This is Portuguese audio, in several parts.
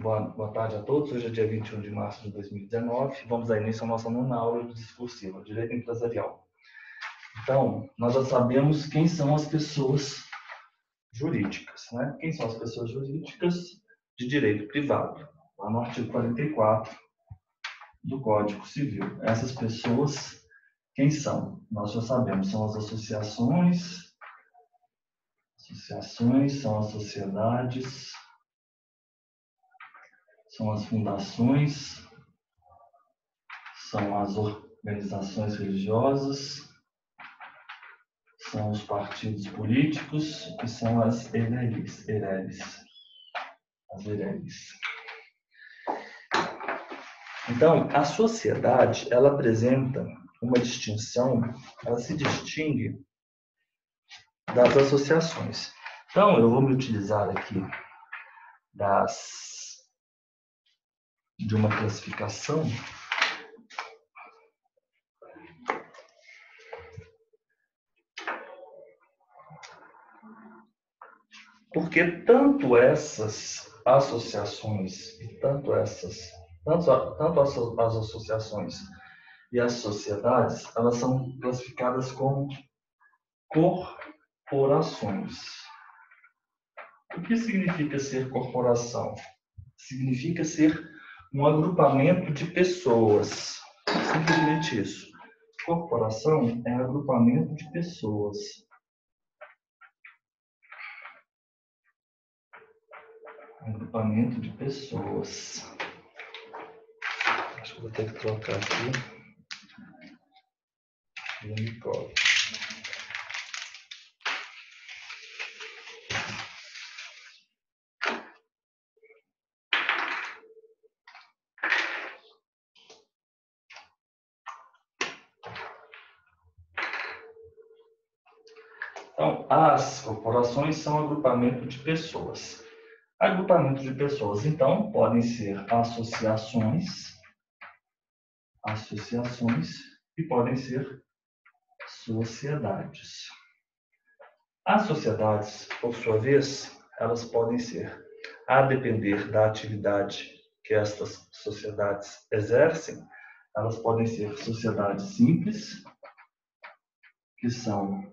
Boa tarde a todos. Hoje é dia 21 de março de 2019. Vamos dar início à nossa nona aula de discursiva, Direito Empresarial. Então, nós já sabemos quem são as pessoas jurídicas, né? Quem são as pessoas jurídicas de direito privado, lá no artigo 44 do Código Civil. Essas pessoas, quem são? Nós já sabemos, são as associações, são as sociedades, são as fundações, são as organizações religiosas, são os partidos políticos e são as hereres. Então, a sociedade, ela apresenta uma distinção, ela se distingue das associações. Então, eu vou me utilizar aqui de uma classificação porque tanto essas associações e tanto as associações e as sociedades, elas são classificadas como corporações. O que significa ser corporação? Significa ser um agrupamento de pessoas. Simplesmente isso. Corporação é agrupamento de pessoas. Agrupamento de pessoas. Acho que vou ter que trocar aqui o Unicode. Então, as corporações são agrupamento de pessoas. Agrupamento de pessoas, então, podem ser associações e podem ser sociedades. As sociedades, por sua vez, elas podem ser, a depender da atividade que estas sociedades exercem, elas podem ser sociedades simples, que são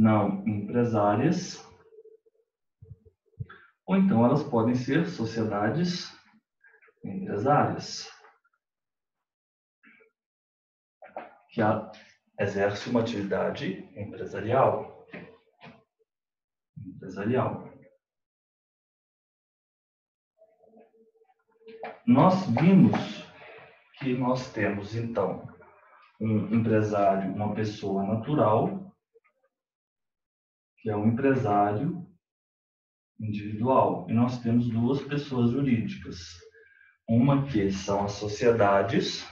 não empresárias, ou então elas podem ser sociedades empresárias, que exerce uma atividade empresarial. Nós vimos que nós temos, então, um empresário, uma pessoa natural, que é um empresário individual. E nós temos duas pessoas jurídicas. Uma que são as sociedades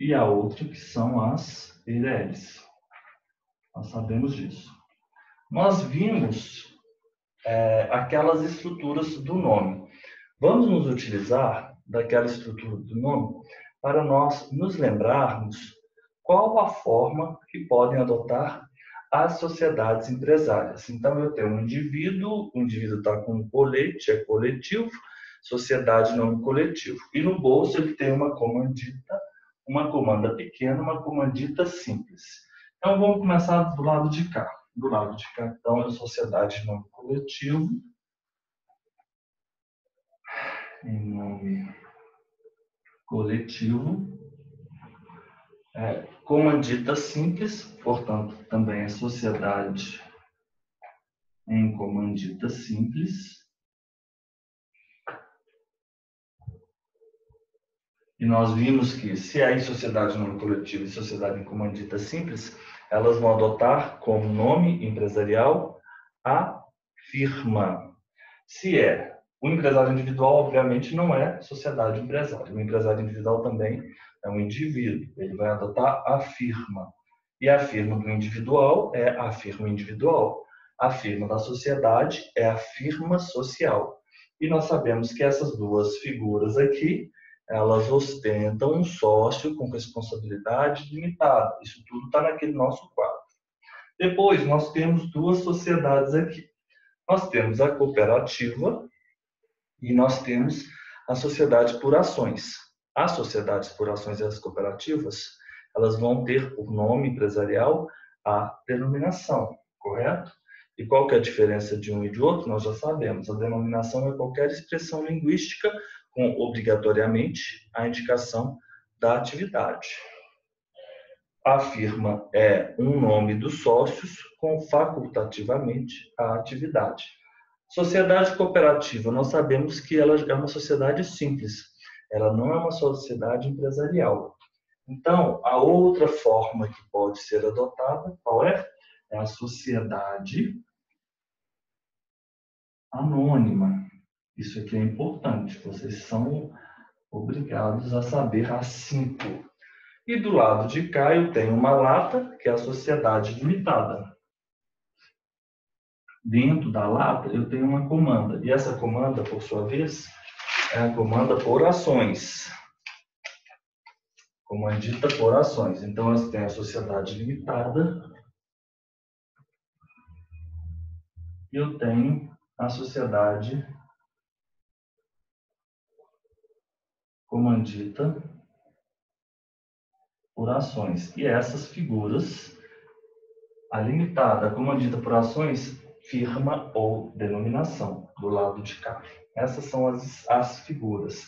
e a outra que são as hereres. Nós sabemos disso. Nós vimos aquelas estruturas do nome. Vamos nos utilizar daquela estrutura do nome para nós nos lembrarmos qual a forma que podem adotar as sociedades empresárias. Então, eu tenho um indivíduo, o indivíduo está com um colete, é coletivo, sociedade nome coletivo. E no bolso ele tem uma comandita, uma comanda pequena, uma comandita simples. Então, vamos começar do lado de cá. Do lado de cá, então, é sociedade nome coletivo. Em nome coletivo. Comandita simples, portanto, também é sociedade em comandita simples. E nós vimos que, se é em sociedade nome coletivo e sociedade em comandita simples, elas vão adotar como nome empresarial a firma. Se é o empresário individual, obviamente, não é sociedade empresária. O empresário individual também é um indivíduo. Ele vai adotar a firma. E a firma do individual é a firma individual. A firma da sociedade é a firma social. E nós sabemos que essas duas figuras aqui, elas ostentam um sócio com responsabilidade limitada. Isso tudo está naquele nosso quadro. Depois, nós temos duas sociedades aqui. Nós temos a cooperativa e nós temos a sociedade por ações. As sociedades por ações e as cooperativas, elas vão ter por nome empresarial a denominação, correto? E qual que é a diferença de um e de outro? Nós já sabemos. A denominação é qualquer expressão linguística com obrigatoriamente a indicação da atividade. A firma é um nome dos sócios com facultativamente a atividade. Sociedade cooperativa, nós sabemos que ela é uma sociedade simples, ela não é uma sociedade empresarial. Então, a outra forma que pode ser adotada, qual é? É a sociedade anônima. Isso aqui é importante, vocês são obrigados a saber as 5. E do lado de cá eu tenho uma lata, que é a sociedade limitada. Dentro da lata eu tenho uma comanda, e essa comanda, por sua vez, é a comanda por ações. Comandita por ações. Então, nós temos a sociedade limitada e eu tenho a sociedade comandita por ações. E essas figuras, a limitada, a comandita por ações, firma ou denominação, do lado de cá. Essas são as figuras.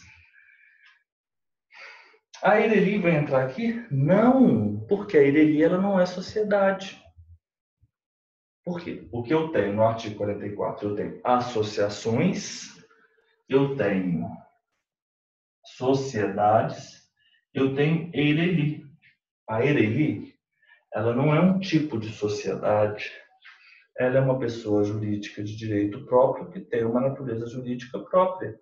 A Ireli vai entrar aqui? Não, porque a Ireli ela não é sociedade. Por quê? O que eu tenho no artigo 44? Eu tenho associações, eu tenho sociedades, eu tenho Eireli. A Eireli, ela não é um tipo de sociedade, ela é uma pessoa jurídica de direito próprio que tem uma natureza jurídica própria,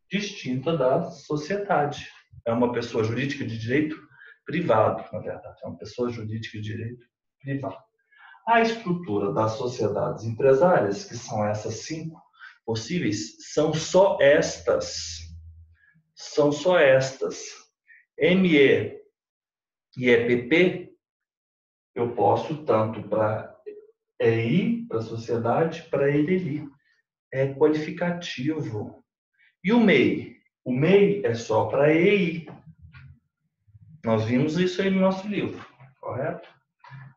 distinta da sociedade. É uma pessoa jurídica de direito privado, na verdade, é uma pessoa jurídica de direito privado. A estrutura das sociedades empresárias, que são essas 5 possíveis, são só estas. São só estas. ME e EPP, eu posso tanto para EI, para sociedade, para ELI. É qualificativo. E o MEI? O MEI é só para EI. Nós vimos isso aí no nosso livro, correto?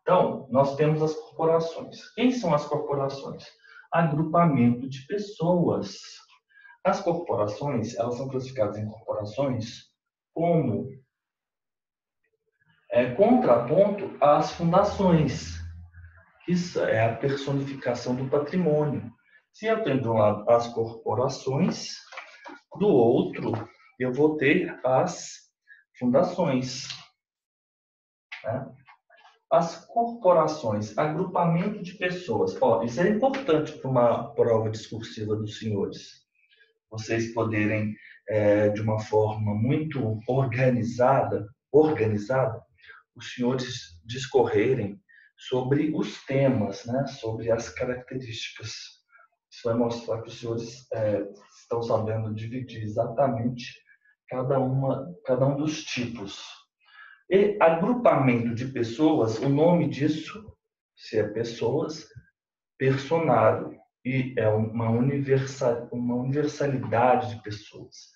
Então, nós temos as corporações. Quem são as corporações? Agrupamento de pessoas. As corporações, elas são classificadas em corporações como contraponto às fundações, que é a personificação do patrimônio. Se eu tenho de um lado as corporações, do outro eu vou ter as fundações. Né? As corporações, agrupamento de pessoas. Isso é importante para uma prova discursiva dos senhores. Vocês poderem, de uma forma muito organizada, os senhores discorrerem sobre os temas, né? Sobre as características. Isso vai mostrar que os senhores estão sabendo dividir exatamente cada um dos tipos. E agrupamento de pessoas, o nome disso, se é pessoas, personário, e é uma universalidade de pessoas.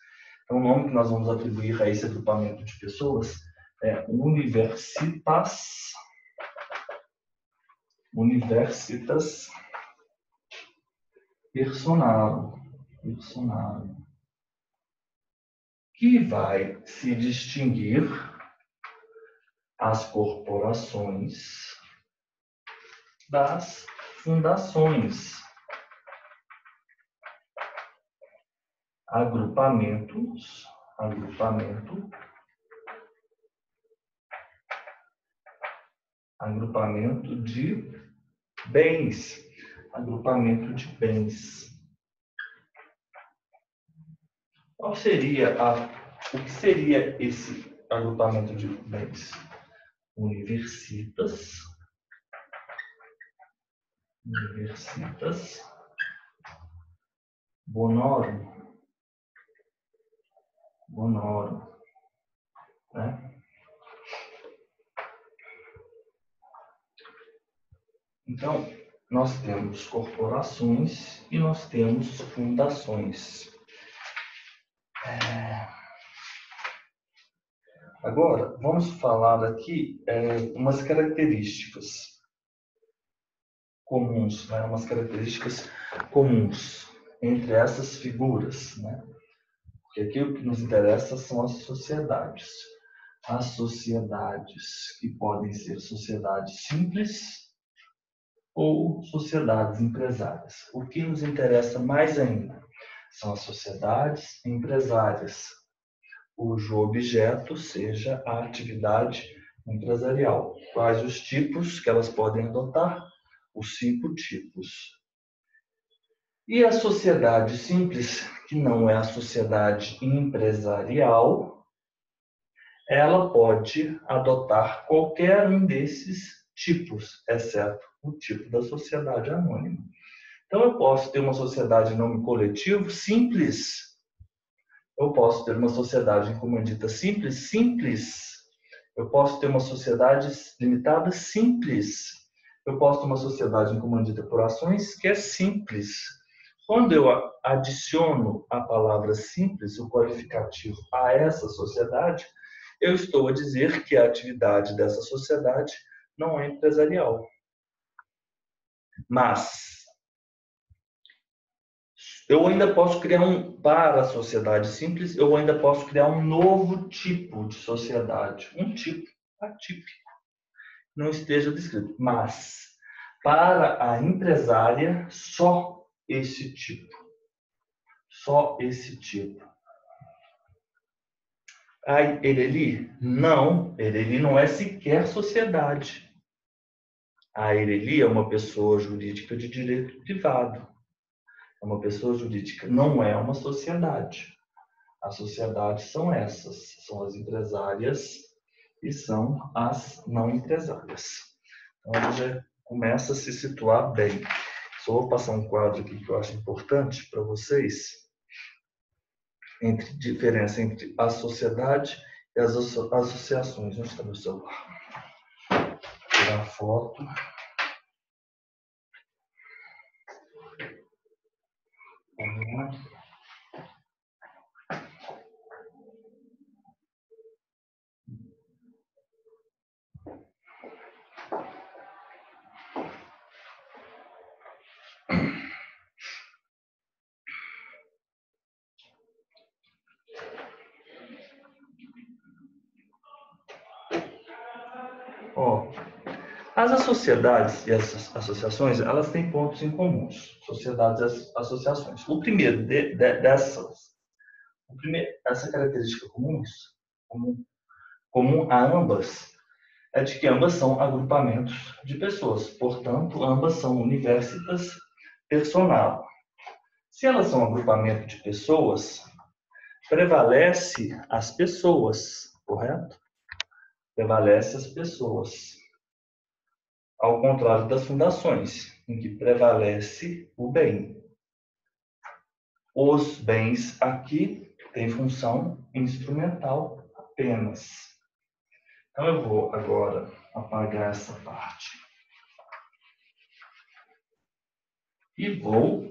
Então, o nome que nós vamos atribuir a esse agrupamento de pessoas é universitas personarum, que vai se distinguir as corporações das fundações. Agrupamento de bens. Agrupamento de bens. O que seria esse agrupamento de bens? Universitas bonorum, né? Então, nós temos corporações e nós temos fundações. Agora, vamos falar aqui umas características comuns, né? Umas características comuns entre essas figuras, né? Porque aqui o que nos interessa são as sociedades. As sociedades que podem ser sociedades simples ou sociedades empresárias. O que nos interessa mais ainda são as sociedades empresárias, cujo objeto seja a atividade empresarial. Quais os tipos que elas podem adotar? Os 5 tipos. E a sociedade simples, que não é a sociedade empresarial, ela pode adotar qualquer um desses tipos, exceto o tipo da sociedade anônima. Então, eu posso ter uma sociedade em nome coletivo simples. Eu posso ter uma sociedade em comandita simples, simples. Eu posso ter uma sociedade limitada simples. Eu posso ter uma sociedade em comandita por ações que é simples. Quando eu adiciono a palavra simples, o qualificativo, a essa sociedade, eu estou a dizer que a atividade dessa sociedade não é empresarial. Mas eu ainda posso criar para a sociedade simples, eu ainda posso criar um novo tipo de sociedade, um tipo atípico, não esteja descrito. Mas para a empresária, só esse tipo. Só esse tipo. A Ereli? Não, Ereli não é sequer sociedade. A Ereli é uma pessoa jurídica de direito privado. É uma pessoa jurídica, não é uma sociedade. As sociedades são essas, são as empresárias e são as não empresárias. Então, ela já começa a se situar bem. Só vou passar um quadro aqui que eu acho importante para vocês, diferença entre a sociedade e as associações. Onde está meu celular? Vou tirar a foto. Vamos lá. As sociedades e as associações, elas têm pontos em comuns. Sociedades e associações. O primeiro essa característica comum a ambas, é de que ambas são agrupamentos de pessoas. Portanto, ambas são universitas personal. Se elas são agrupamento de pessoas, prevalece as pessoas, correto? Prevalece as pessoas. Ao contrário das fundações, em que prevalece o bem. Os bens aqui têm função instrumental apenas. Então, eu vou agora apagar essa parte. E vou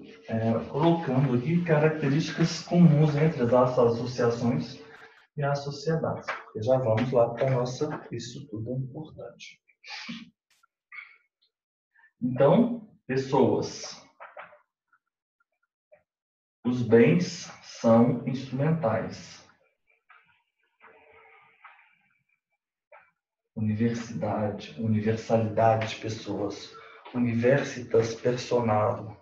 colocando aqui características comuns entre as associações e as sociedades. E já vamos lá para a nossa estrutura importante. Então, pessoas. Os bens são instrumentais. Universalidade de pessoas. Universitas personal.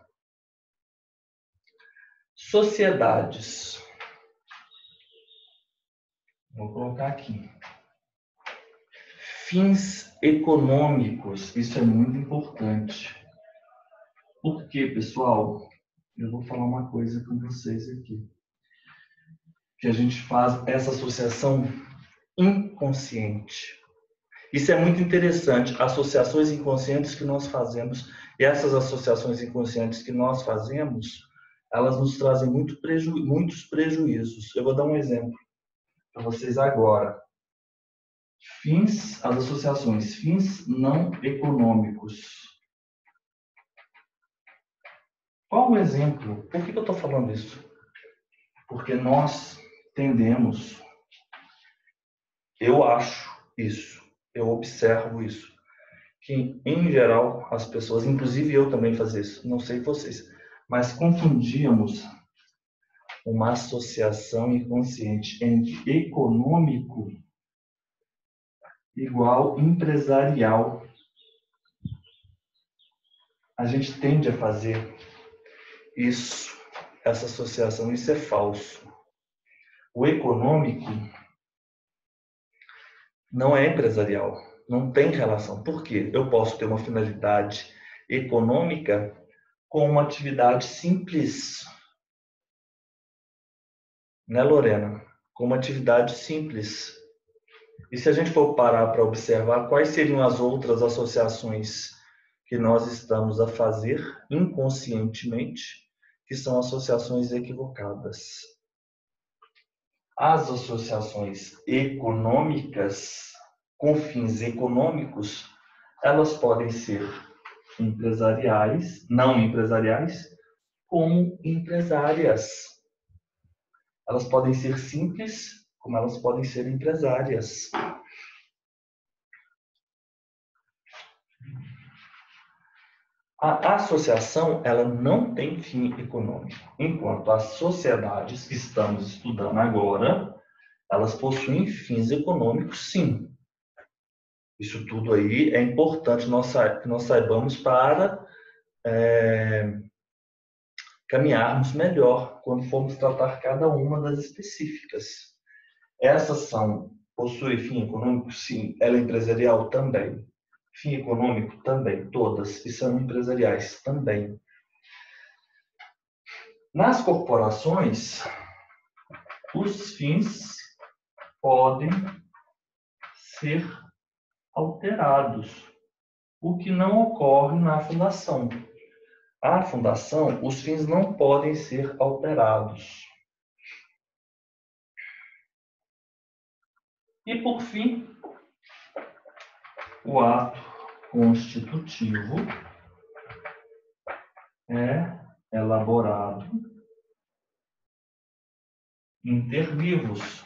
Sociedades. Vou colocar aqui. Fins econômicos. Isso é muito importante. Por quê, pessoal? Eu vou falar uma coisa com vocês aqui. Que a gente faz essa associação inconsciente. Isso é muito interessante. Associações inconscientes que nós fazemos, e essas associações inconscientes que nós fazemos, elas nos trazem muitos prejuízos. Eu vou dar um exemplo para vocês agora. As associações, fins não econômicos. Qual o exemplo? Por que eu estou falando isso? Porque nós tendemos, eu acho isso, eu observo isso, que em geral as pessoas, inclusive eu também fazia isso, não sei vocês, mas confundíamos uma associação inconsciente entre econômico igual empresarial. A gente tende a fazer isso, essa associação, isso é falso. O econômico não é empresarial, não tem relação. Por quê? Eu posso ter uma finalidade econômica com uma atividade simples, né, Lorena? Com uma atividade simples. E se a gente for parar para observar quais seriam as outras associações que nós estamos a fazer inconscientemente, que são associações equivocadas. As associações econômicas, com fins econômicos, elas podem ser empresariais, não empresariais, como empresárias. Elas podem ser simples, como elas podem ser empresárias. A associação, ela não tem fim econômico, enquanto as sociedades que estamos estudando agora, elas possuem fins econômicos, sim. Isso tudo aí é importante que nós saibamos para caminharmos melhor quando formos tratar cada uma das específicas. Essas possuem fim econômico? Sim. Ela é empresarial? Também. Fim econômico? Também. Todas. E são empresariais? Também. Nas corporações, os fins podem ser alterados, o que não ocorre na fundação. A fundação, os fins não podem ser alterados. E, por fim, o ato constitutivo é elaborado inter vivos,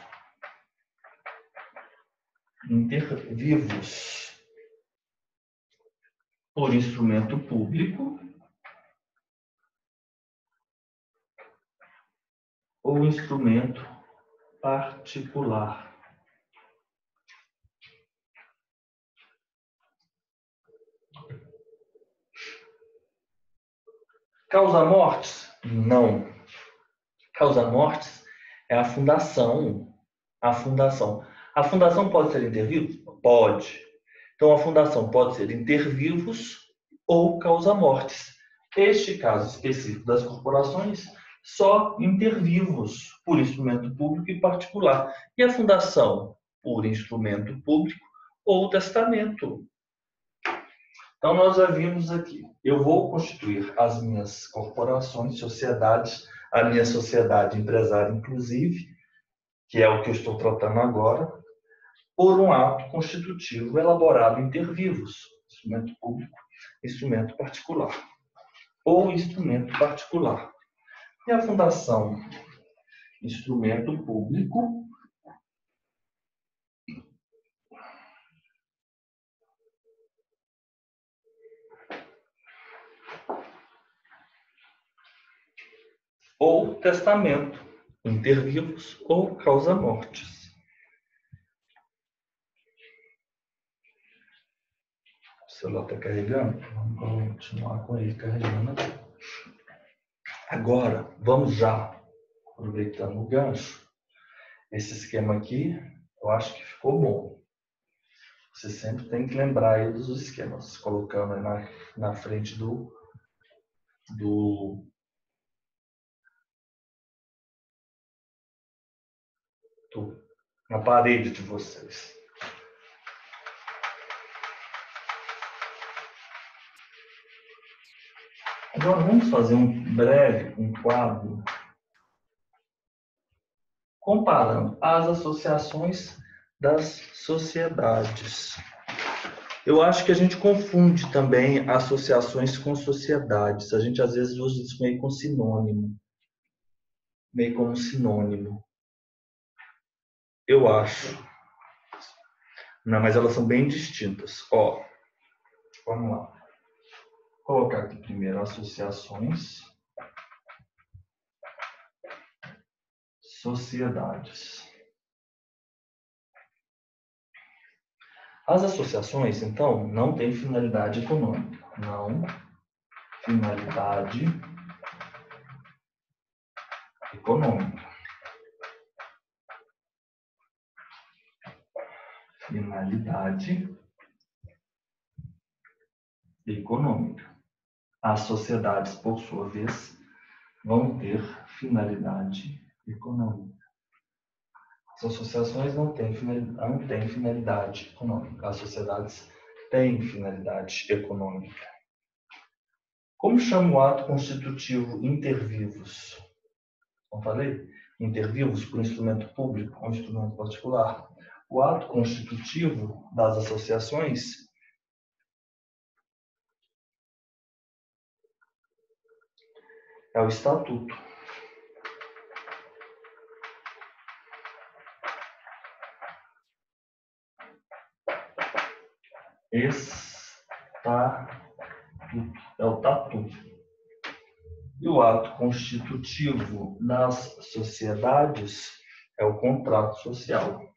por instrumento público ou instrumento particular. Causa mortes? Não. Causa mortes é a fundação. A fundação. A fundação pode ser inter vivos? Pode. Então, a fundação pode ser inter vivos ou causa mortes. Este caso específico das corporações, só inter vivos, por instrumento público e particular. E a fundação, por instrumento público ou testamento. Então, nós já vimos aqui. Eu vou constituir as minhas corporações, sociedades, a minha sociedade empresária, inclusive, que é o que eu estou tratando agora, por um ato constitutivo elaborado inter vivos, instrumento público, instrumento particular, ou instrumento particular. E a fundação, instrumento público, ou testamento, inter vivos ou causa mortes. O celular está carregando? Vamos continuar com ele carregando aqui. Agora, vamos já, aproveitando o gancho, esse esquema aqui, eu acho que ficou bom. Você sempre tem que lembrar aí dos esquemas, colocando aí na frente na parede de vocês. Agora vamos fazer um quadro comparando as associações das sociedades. Eu acho que a gente confunde também associações com sociedades. A gente às vezes usa isso meio com sinônimo, meio como sinônimo. Eu acho. Não, mas elas são bem distintas. Ó, vamos lá. Vou colocar aqui primeiro associações, sociedades. As associações, então, não têm finalidade econômica. Não finalidade econômica. Finalidade econômica. As sociedades, por sua vez, vão ter finalidade econômica. As associações não têm finalidade econômica. As sociedades têm finalidade econômica. Como chama o ato constitutivo inter vivos? Como falei, inter vivos por instrumento público ou instrumento particular. O ato constitutivo das associações é o estatuto. É o tatu. E o ato constitutivo das sociedades é o contrato social.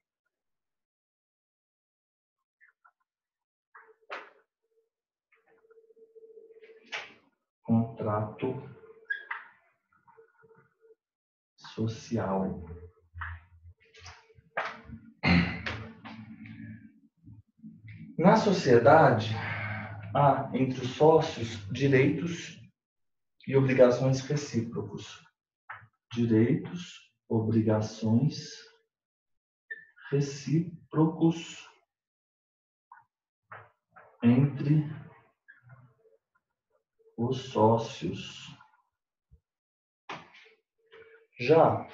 Contrato social. Na sociedade, há entre os sócios direitos e obrigações recíprocos. Direitos, obrigações recíprocos entre os sócios. Já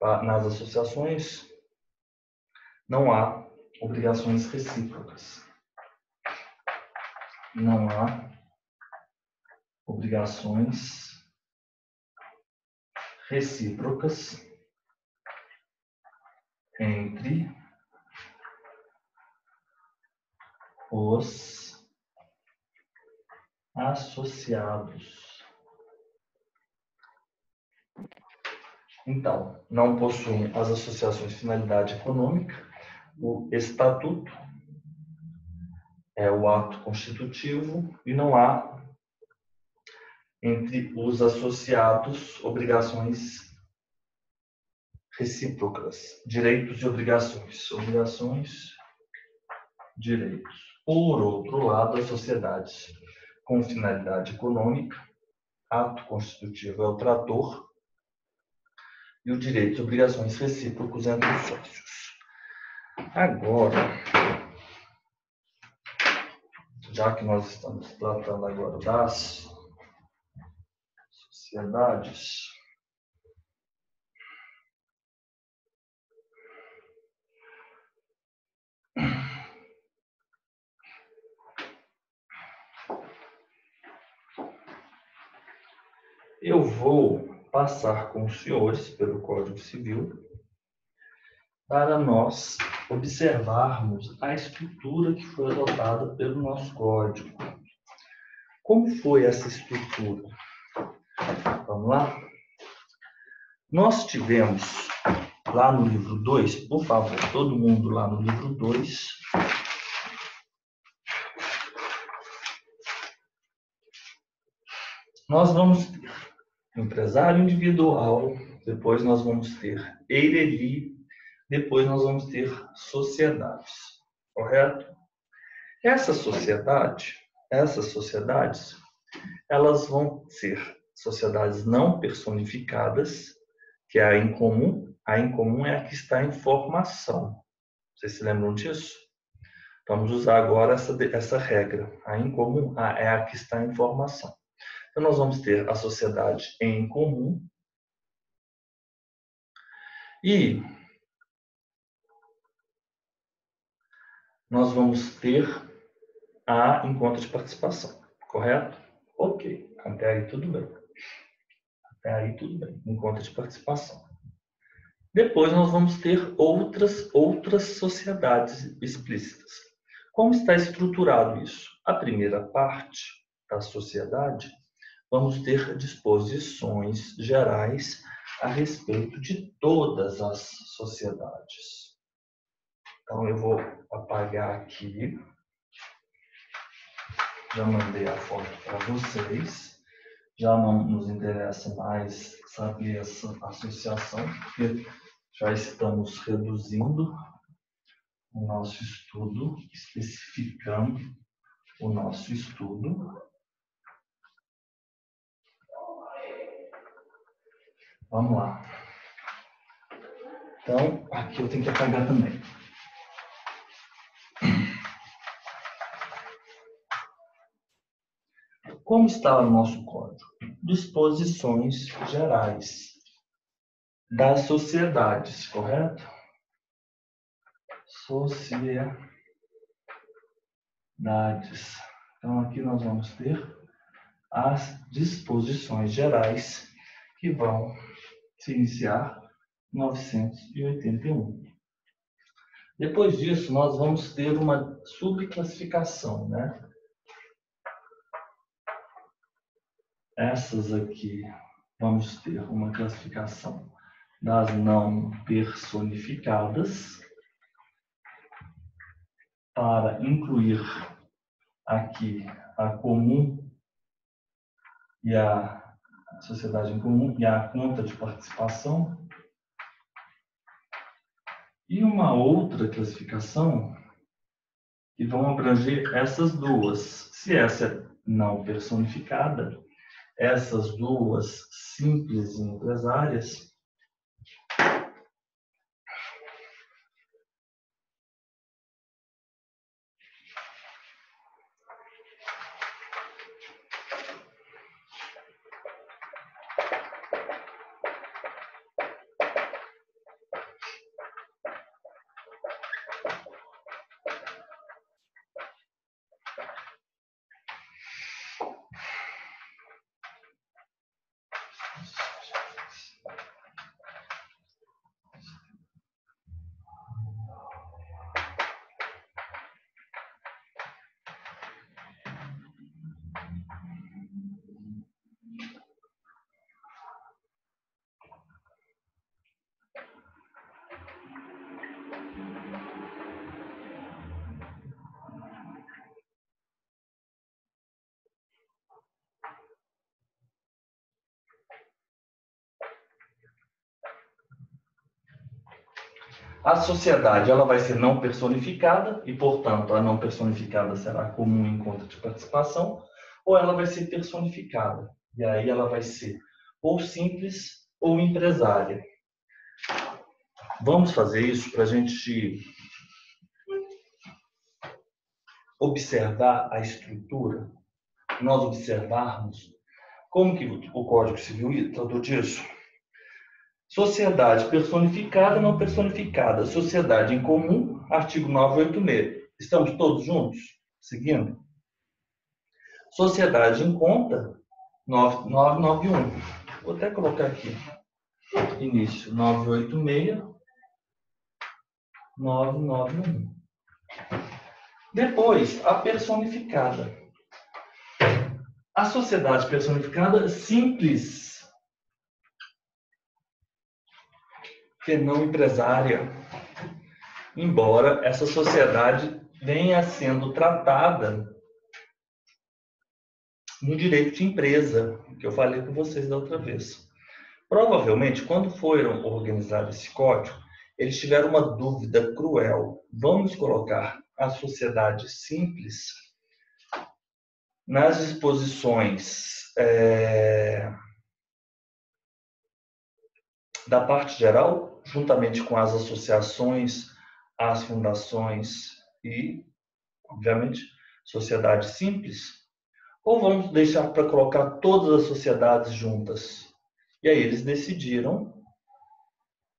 nas associações, não há obrigações recíprocas. Não há obrigações recíprocas entre os associados. Então, não possuem as associações finalidade econômica. O estatuto é o ato constitutivo e não há entre os associados obrigações recíprocas, direitos e obrigações. Obrigações, direitos. Por outro lado, as sociedades com finalidade econômica, ato constitutivo é o trator e o direito e obrigações recíprocos entre os sócios. Agora, já que nós estamos tratando agora das sociedades, eu vou passar com os senhores pelo Código Civil para nós observarmos a estrutura que foi adotada pelo nosso Código. Como foi essa estrutura? Vamos lá? Nós tivemos lá no livro 2, por favor, todo mundo lá no livro 2. Nós vamos ter empresário individual, depois nós vamos ter EIRELI, depois nós vamos ter sociedades, correto? Essas sociedades, elas vão ser sociedades não personificadas, que é a incomum. A incomum é a que está em formação. Vocês se lembram disso? Vamos usar agora essa regra. A incomum é a que está em formação. Então, nós vamos ter a sociedade em comum e nós vamos ter A em conta de participação, correto? Ok, até aí tudo bem. Até aí tudo bem, em conta de participação. Depois nós vamos ter outras sociedades explícitas. Como está estruturado isso? A primeira parte da sociedade, vamos ter disposições gerais a respeito de todas as sociedades. Então, eu vou apagar aqui. Já mandei a foto para vocês. Já não nos interessa mais saber essa associação, porque já estamos reduzindo o nosso estudo, especificando o nosso estudo. Vamos lá. Então, aqui eu tenho que apagar também. Como está o nosso código? Disposições gerais das sociedades, correto? Sociedades. Então, aqui nós vamos ter as disposições gerais que vão se iniciar em 981. Depois disso, nós vamos ter uma subclassificação, né? Essas aqui, vamos ter uma classificação das não personificadas, para incluir aqui a comum e a sociedade em comum e a conta de participação. E uma outra classificação que vão abranger essas duas. Se essa é não personificada, essas duas simples e empresárias, a sociedade ela vai ser não personificada e, portanto, a não personificada será comum em conta de participação, ou ela vai ser personificada, e aí ela vai ser ou simples ou empresária. Vamos fazer isso para a gente observar a estrutura, nós observarmos como que o Código Civil tratou disso. Sociedade personificada, não personificada. Sociedade em comum, artigo 986. Estamos todos juntos? Seguindo? Sociedade em conta, 991. Vou até colocar aqui. Início, 986, 991. Depois, a personificada. A sociedade personificada simples, que não empresária, embora essa sociedade venha sendo tratada no direito de empresa, que eu falei com vocês da outra vez. Provavelmente, quando foram organizar esse código, eles tiveram uma dúvida cruel. Vamos colocar a sociedade simples nas disposições da parte geral, juntamente com as associações, as fundações e, obviamente, sociedade simples, ou vamos deixar para colocar todas as sociedades juntas? E aí eles decidiram,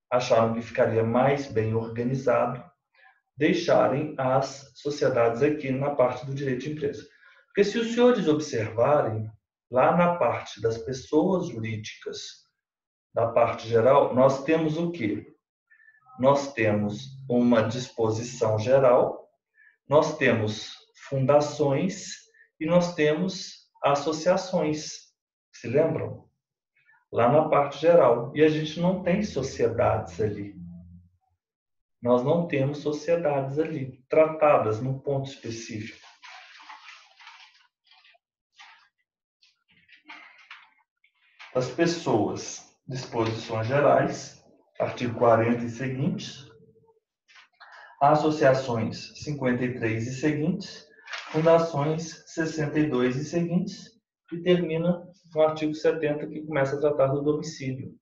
acharam que ficaria mais bem organizado, deixarem as sociedades aqui na parte do direito de empresa. Porque se os senhores observarem, lá na parte das pessoas jurídicas, da parte geral, nós temos o quê? Nós temos uma disposição geral, nós temos fundações e nós temos associações. Se lembram? Lá na parte geral. E a gente não tem sociedades ali. Nós não temos sociedades ali, tratadas num ponto específico. As pessoas, disposições gerais, artigo 40 e seguintes, associações 53 e seguintes, fundações 62 e seguintes, e termina no artigo 70, que começa a tratar do domicílio.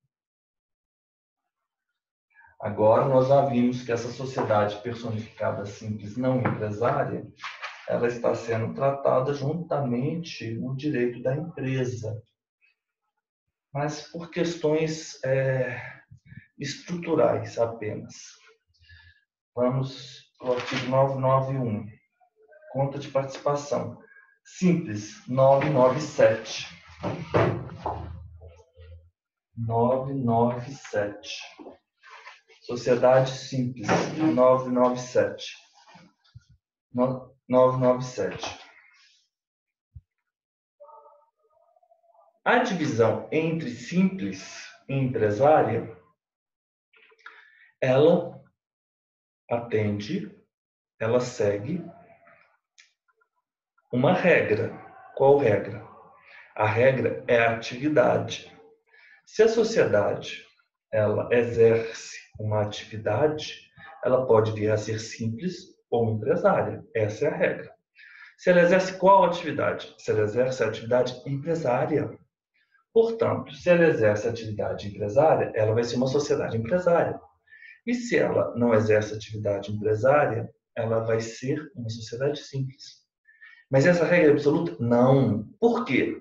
Agora, nós já vimos que essa sociedade personificada simples não empresária, ela está sendo tratada juntamente no direito da empresa, mas por questões estruturais apenas. Vamos para o artigo 991, conta de participação. Simples, 997. 997. Sociedade simples, 997. 997. A divisão entre simples e empresária, ela ela segue uma regra. Qual regra? A regra é a atividade. Se a sociedade ela exerce uma atividade, ela pode vir a ser simples ou empresária. Essa é a regra. Se ela exerce qual atividade? Se ela exerce a atividade empresária. Portanto, se ela exerce a atividade empresária, ela vai ser uma sociedade empresária. E se ela não exerce atividade empresária, ela vai ser uma sociedade simples. Mas essa regra é absoluta? Não. Por quê?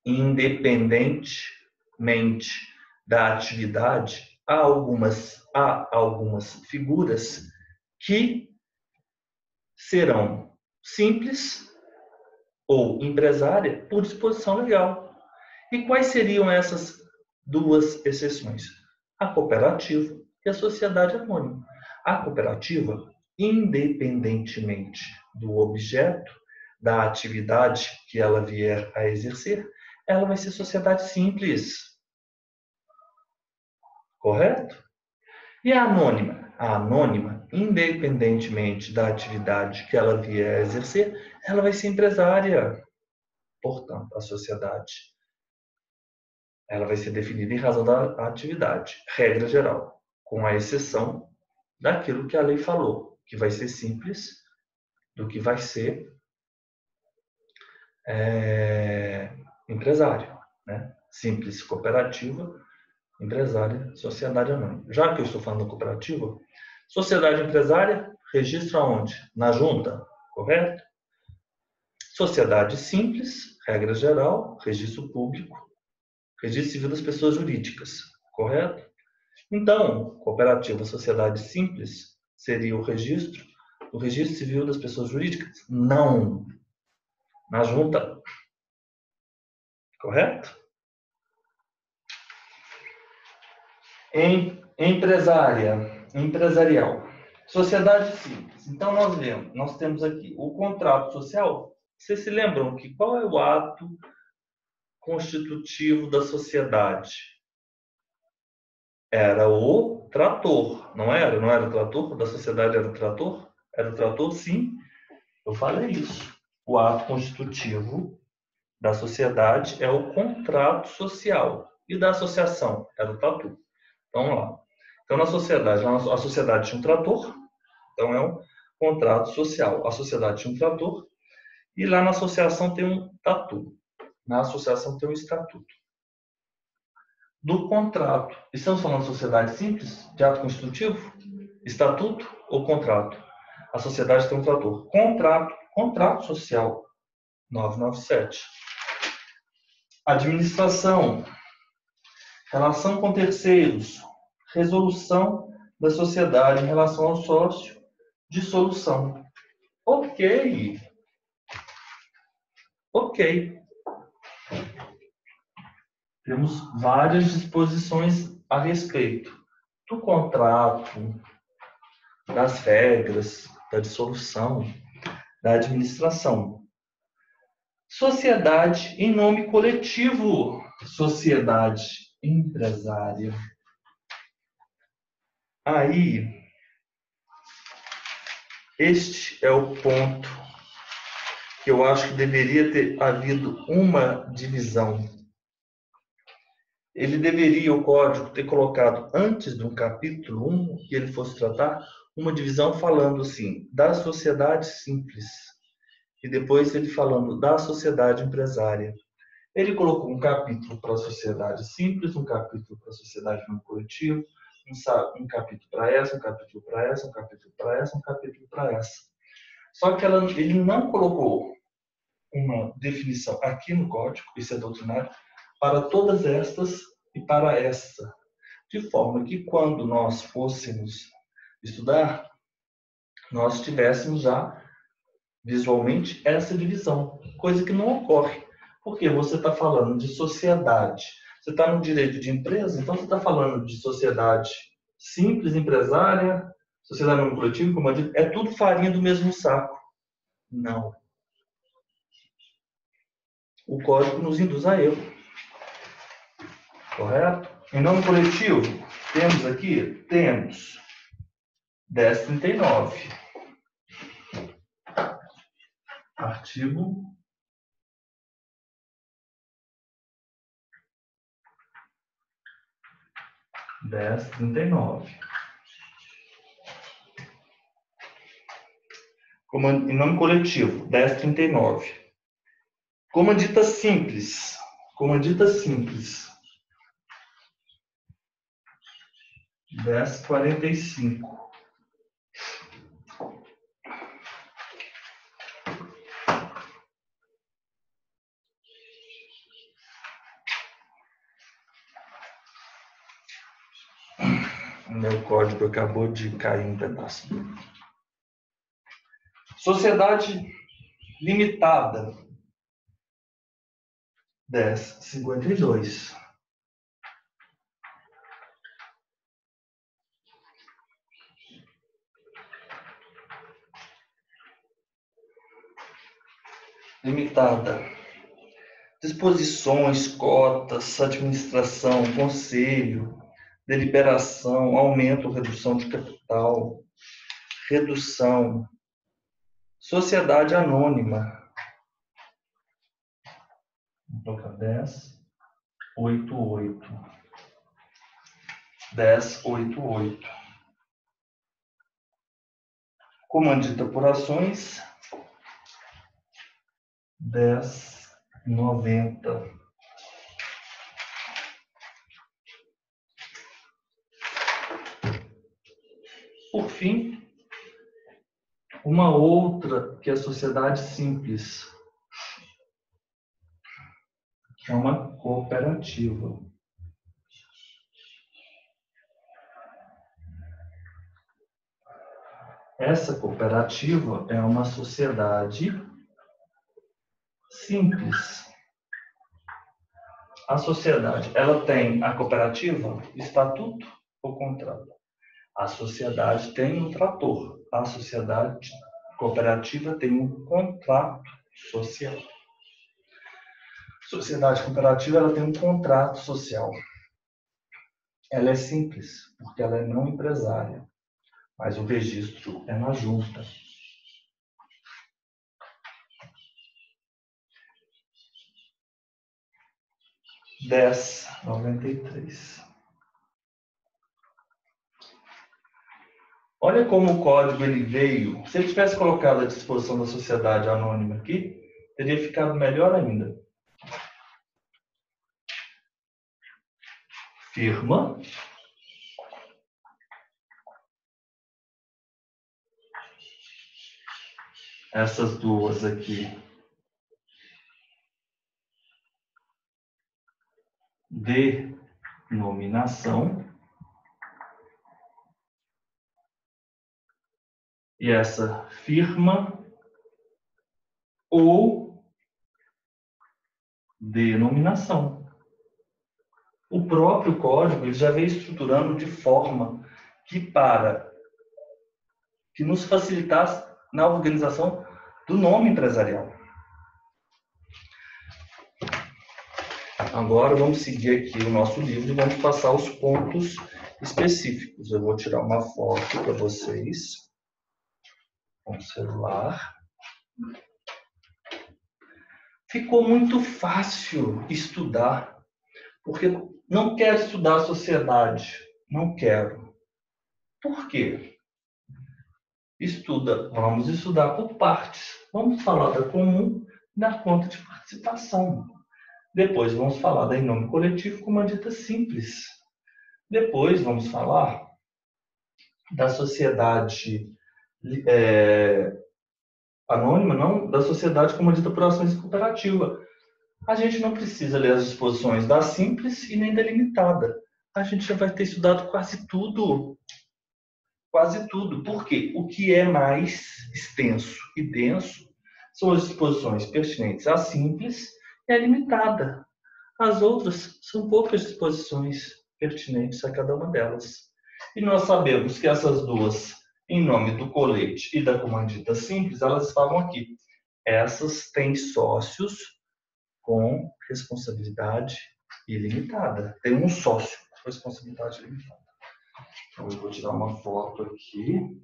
Independentemente da atividade, há algumas figuras que serão simples ou empresária por disposição legal. E quais seriam essas duas exceções? A cooperativa e a sociedade anônima. A cooperativa, independentemente do objeto, da atividade que ela vier a exercer, ela vai ser sociedade simples. Correto? E a anônima? A anônima, independentemente da atividade que ela vier a exercer, ela vai ser empresária. Portanto, a sociedade ela vai ser definida em razão da atividade, regra geral, com a exceção daquilo que a lei falou, que vai ser simples, do que vai ser empresário, né? Simples, cooperativa, empresária, sociedade anônima. Já que eu estou falando cooperativa, sociedade empresária, registro aonde? Na junta, correto? Sociedade simples, regra geral, registro público, registro civil das pessoas jurídicas, correto? Então, cooperativa, sociedade simples, seria o registro civil das pessoas jurídicas? Não. Na junta, correto? Empresarial. Sociedade simples. Então, nós temos aqui o contrato social. Vocês se lembram que qual é o ato constitutivo da sociedade? Era o trator, não era? Não era o trator? Da sociedade era o trator? Era o trator, sim. Eu falei isso. O ato constitutivo da sociedade é o contrato social. E da associação? Era o tatu. Então, vamos lá. Então, na sociedade, a sociedade tinha um trator. Então, é um contrato social. A sociedade tinha um trator. E lá na associação tem um tatu. Na associação tem um estatuto. Do contrato. Estamos falando de sociedade simples, de ato constitutivo, estatuto ou contrato? A sociedade tem um trator. Contrato social, 997. Administração, relação com terceiros, resolução da sociedade em relação ao sócio dissolução. Ok. Ok. Temos várias disposições a respeito do contrato, das regras, da dissolução, da administração. Sociedade em nome coletivo. Sociedade empresária. Aí, este é o ponto que eu acho que deveria ter havido uma divisão. Ele deveria, o código, ter colocado antes do capítulo 1, que ele fosse tratar, uma divisão falando assim, da sociedade simples. E depois ele falando da sociedade empresária. Ele colocou um capítulo para a sociedade simples, um capítulo para a sociedade não coletiva, um capítulo para essa, um capítulo para essa, um capítulo para essa, um capítulo para essa. Só que ele não colocou uma definição aqui no código, isso é doutrinário, para todas estas e para esta. De forma que quando nós fôssemos estudar, nós tivéssemos já visualmente essa divisão, coisa que não ocorre. Porque você está falando de sociedade, você está no direito de empresa, então você está falando de sociedade simples, empresária, sociedade não coletiva, como eu disse, é tudo farinha do mesmo saco. Não. O código nos induz a erro. Correto? Em nome coletivo, temos aqui? Temos 1039. Artigo 1039. Em nome coletivo, 1039. Comandita simples. Comandita simples. 1045. O meu código acabou de cair um pedaço. Sociedade limitada. 1052. Limitada. Disposições, cotas, administração, conselho, deliberação, aumento ou redução de capital, redução, sociedade anônima. Vou colocar 1088. 1088. Comandita por ações, 1090. Por fim, uma outra que é a sociedade simples, que é uma cooperativa. Essa cooperativa é uma sociedade simples. A sociedade, ela tem a cooperativa, estatuto ou contrato. A sociedade tem um trator. A sociedade cooperativa tem um contrato social. Sociedade cooperativa, ela tem um contrato social. Ela é simples, porque ela é não empresária, mas o registro é na junta. Dez, 93. Olha como o código ele veio. Se ele tivesse colocado à disposição da sociedade anônima aqui, teria ficado melhor ainda. Firma. Essas duas aqui. Denominação. e essa firma ou denominação. O próprio código ele já vem estruturando de forma que nos facilitasse na organização do nome empresarial. Agora vamos seguir aqui o nosso livro e vamos passar os pontos específicos. Eu vou tirar uma foto para vocês com o celular. Ficou muito fácil estudar, porque não quero estudar a sociedade, não quero. Por quê? Vamos estudar por partes. Vamos falar da comum e da conta de participação. Depois vamos falar da em nome coletivo com uma dita simples. Depois vamos falar da sociedade anônima, não, da sociedade como dita por ações cooperativa. A gente não precisa ler as disposições da simples e nem da limitada. A gente já vai ter estudado quase tudo. Quase tudo. Por quê? O que é mais extenso e denso são as disposições pertinentes à simples e à limitada. As outras são poucas disposições pertinentes a cada uma delas. E nós sabemos que essas duas, em nome do colete e da comandita simples, elas estavam aqui. Essas têm sócios com responsabilidade ilimitada. Tem um sócio com responsabilidade ilimitada. Então, eu vou tirar uma foto aqui.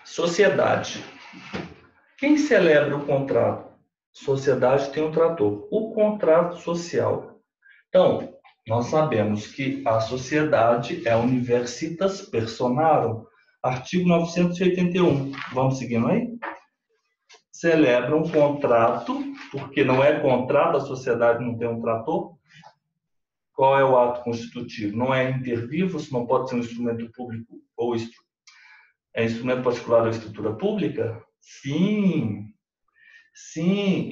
Sociedade. Quem celebra o contrato? Sociedade tem um trator. O contrato social. Então, nós sabemos que a sociedade é universitas personarum. Artigo 981. Vamos seguindo aí? Celebra um contrato, porque não é contrato, a sociedade não tem um trator. Qual é o ato constitutivo? Não é intervivos, não pode ser um instrumento público ou instrumento particular ou estrutura pública? Sim,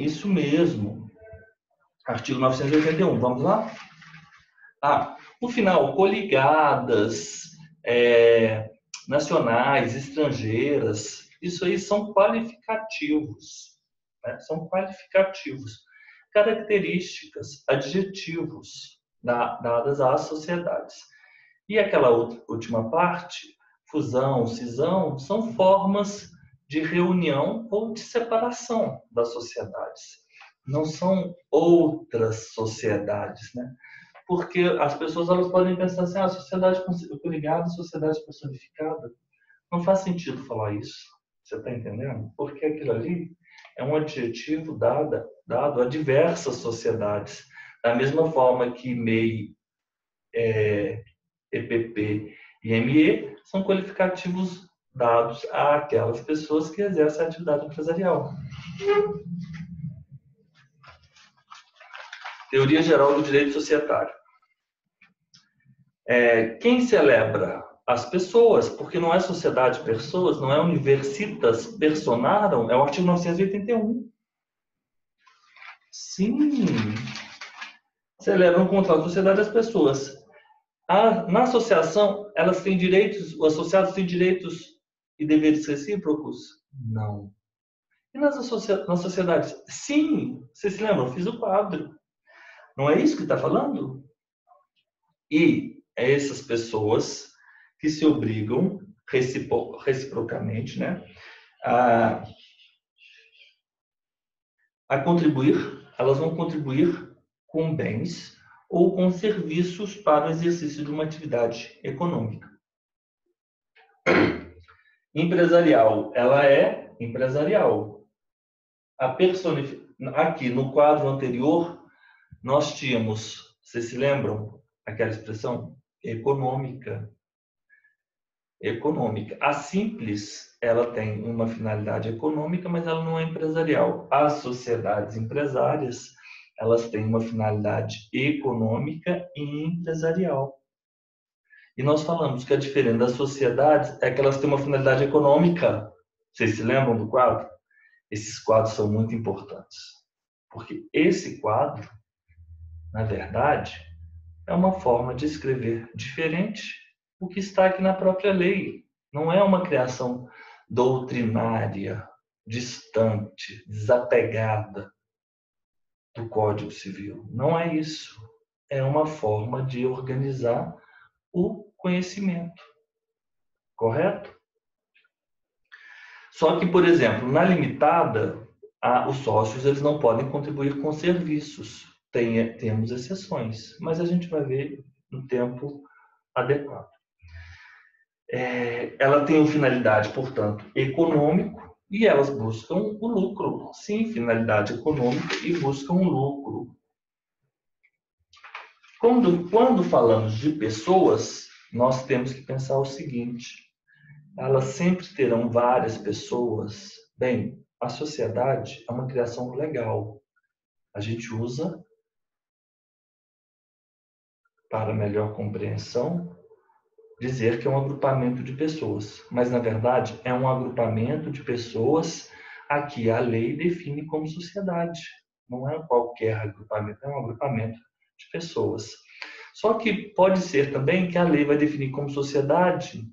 isso mesmo. Artigo 981, vamos lá? No final, coligadas, nacionais, estrangeiras, isso aí são qualificativos, né? São qualificativos, características, adjetivos dadas às sociedades. E aquela última parte, fusão, cisão, são formas de reunião ou de separação das sociedades. Não são outras sociedades, né? Porque as pessoas elas podem pensar assim, sociedade coligada, sociedade personificada. Não faz sentido falar isso. Você está entendendo? Porque aquilo ali é um adjetivo dado a diversas sociedades. Da mesma forma que MEI, EPP e ME são qualificativos dados àquelas pessoas que exercem a atividade empresarial. Teoria geral do direito societário. Quem celebra? As pessoas, porque não é sociedade pessoas, não é universitas personarum, é o artigo 981. Sim. Celebram um contrato de sociedade as pessoas. Na associação, elas têm direitos, os associados têm direitos e deveres recíprocos? Não. E nas sociedades? Sim. Vocês se lembram? Eu fiz o quadro. Não é isso que está falando? E essas pessoas que se obrigam reciprocamente, né, a contribuir, elas vão contribuir com bens ou com serviços para o exercício de uma atividade econômica. Empresarial, ela é empresarial. Aqui no quadro anterior, nós tínhamos, vocês se lembram, aquela expressão? Econômica. A simples, ela tem uma finalidade econômica, mas ela não é empresarial. As sociedades empresárias, elas têm uma finalidade econômica e empresarial. E nós falamos que a diferença das sociedades é que elas têm uma finalidade econômica. Vocês se lembram do quadro? Esses quadros são muito importantes. Porque esse quadro, na verdade, é uma forma de escrever diferente o que está aqui na própria lei. Não é uma criação doutrinária, distante, desapegada do Código Civil. Não é isso. É uma forma de organizar o conhecimento. Correto? Só que, por exemplo, na limitada, os sócios eles não podem contribuir com serviços. Temos exceções, mas a gente vai ver no tempo adequado. Ela tem uma finalidade, portanto, econômico, e elas buscam o lucro. Sim, finalidade econômica e buscam o lucro. Quando falamos de pessoas, nós temos que pensar o seguinte: elas sempre terão várias pessoas. Bem, a sociedade é uma criação legal. A gente usa, para melhor compreensão, dizer que é um agrupamento de pessoas. Mas, na verdade, é um agrupamento de pessoas a que a lei define como sociedade. Não é qualquer agrupamento, é um agrupamento de pessoas. Só que pode ser também que a lei vai definir como sociedade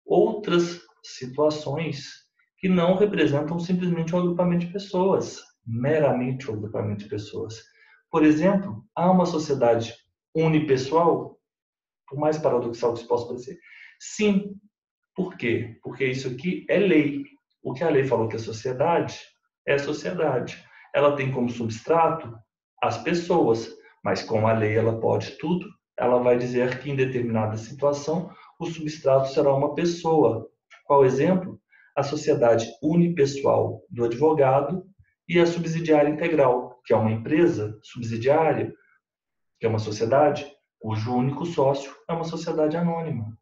outras situações que não representam simplesmente um agrupamento de pessoas, meramente um agrupamento de pessoas. Por exemplo, há uma sociedade unipessoal, por mais paradoxal que isso possa parecer. Sim. Por quê? Porque isso aqui é lei. O que a lei falou que é sociedade, é sociedade. Ela tem como substrato as pessoas, mas como a lei ela pode tudo, ela vai dizer que em determinada situação o substrato será uma pessoa. Qual exemplo? A sociedade unipessoal do advogado e a subsidiária integral, que é uma empresa subsidiária, que é uma sociedade cujo único sócio é uma sociedade anônima.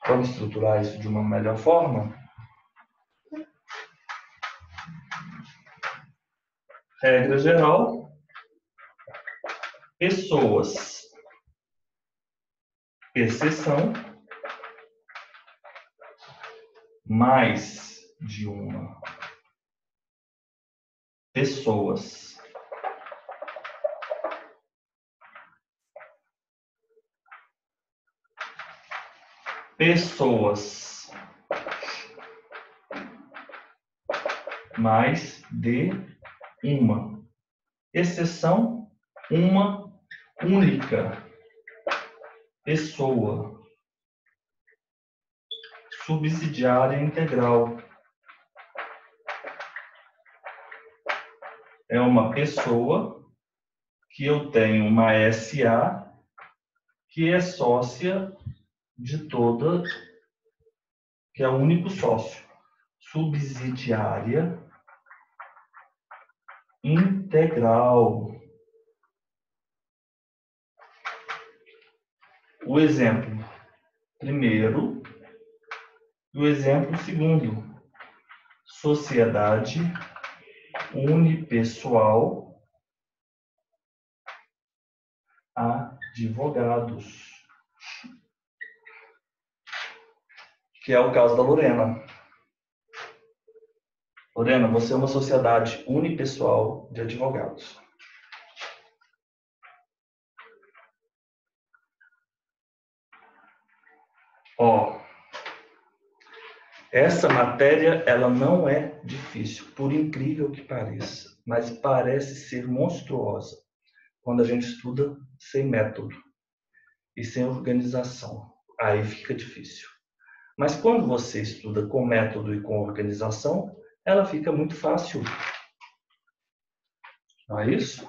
Vamos estruturar isso de uma melhor forma? Regra geral: pessoas, exceção, mais de uma. Pessoas. Pessoas. Mais de uma. Exceção, uma única pessoa. Subsidiária integral. É uma pessoa que eu tenho uma SA que é sócia de toda, que é o único sócio. Subsidiária integral. O exemplo primeiro e o exemplo segundo. Sociedade unipessoal advogados, que é o caso da Lorena. Lorena, você é uma sociedade unipessoal de advogados. Essa matéria ela não é difícil, por incrível que pareça, mas parece ser monstruosa quando a gente estuda sem método e sem organização. Aí fica difícil. Mas quando você estuda com método e com organização, ela fica muito fácil. Não é isso?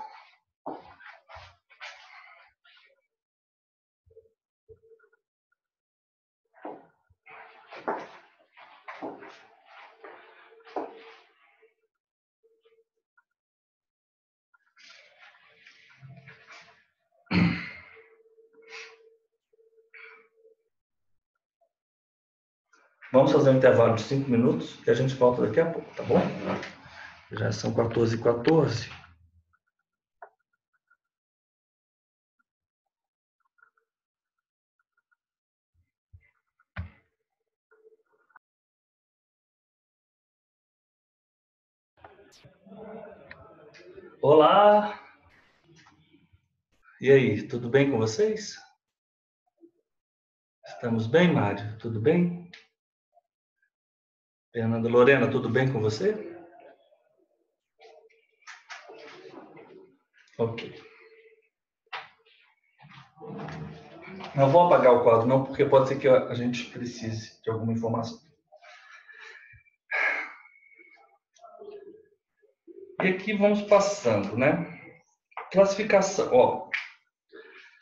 Vamos fazer um intervalo de 5 minutos e a gente volta daqui a pouco, tá bom? Já são 14h14. Olá! E aí, tudo bem com vocês? Estamos bem, Mário? Tudo bem? Fernanda Lorena, tudo bem com você? Ok. Não vou apagar o quadro, não, porque pode ser que a gente precise de alguma informação. E aqui vamos passando, né? Classificação. Ó,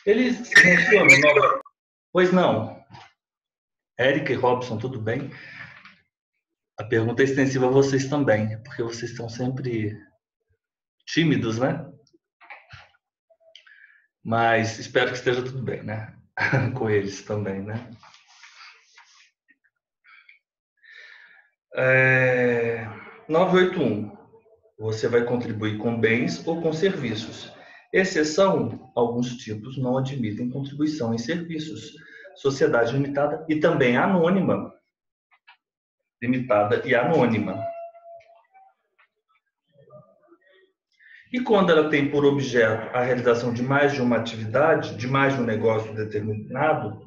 eles mencionam. Pois não. Érica e Robson, tudo bem? A pergunta é extensiva a vocês também, porque vocês estão sempre tímidos, né? Mas espero que esteja tudo bem, né? Com eles também, né? 981. Você vai contribuir com bens ou com serviços. Exceção, alguns tipos não admitem contribuição em serviços. Sociedade limitada e também anônima. Limitada e anônima. E quando ela tem por objeto a realização de mais de uma atividade, de mais de um negócio determinado,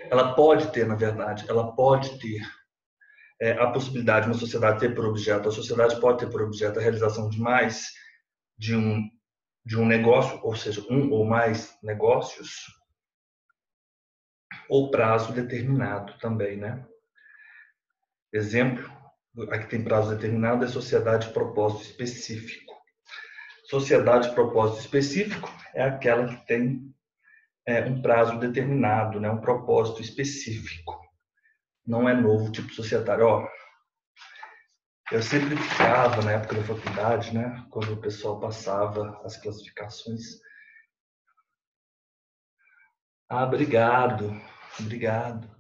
ela pode ter, na verdade, ela pode ter a possibilidade de uma sociedade ter por objeto, a sociedade pode ter por objeto a realização de mais de um negócio, ou seja, um ou mais negócios, ou prazo determinado também, né? Exemplo, aqui tem prazo determinado, é sociedade de propósito específico. Sociedade de propósito específico é aquela que tem um prazo determinado, né? Um propósito específico. Não é novo tipo societário. Ó, eu sempre ficava, na época da faculdade, né? Quando o pessoal passava as classificações. Ah, obrigado, obrigado.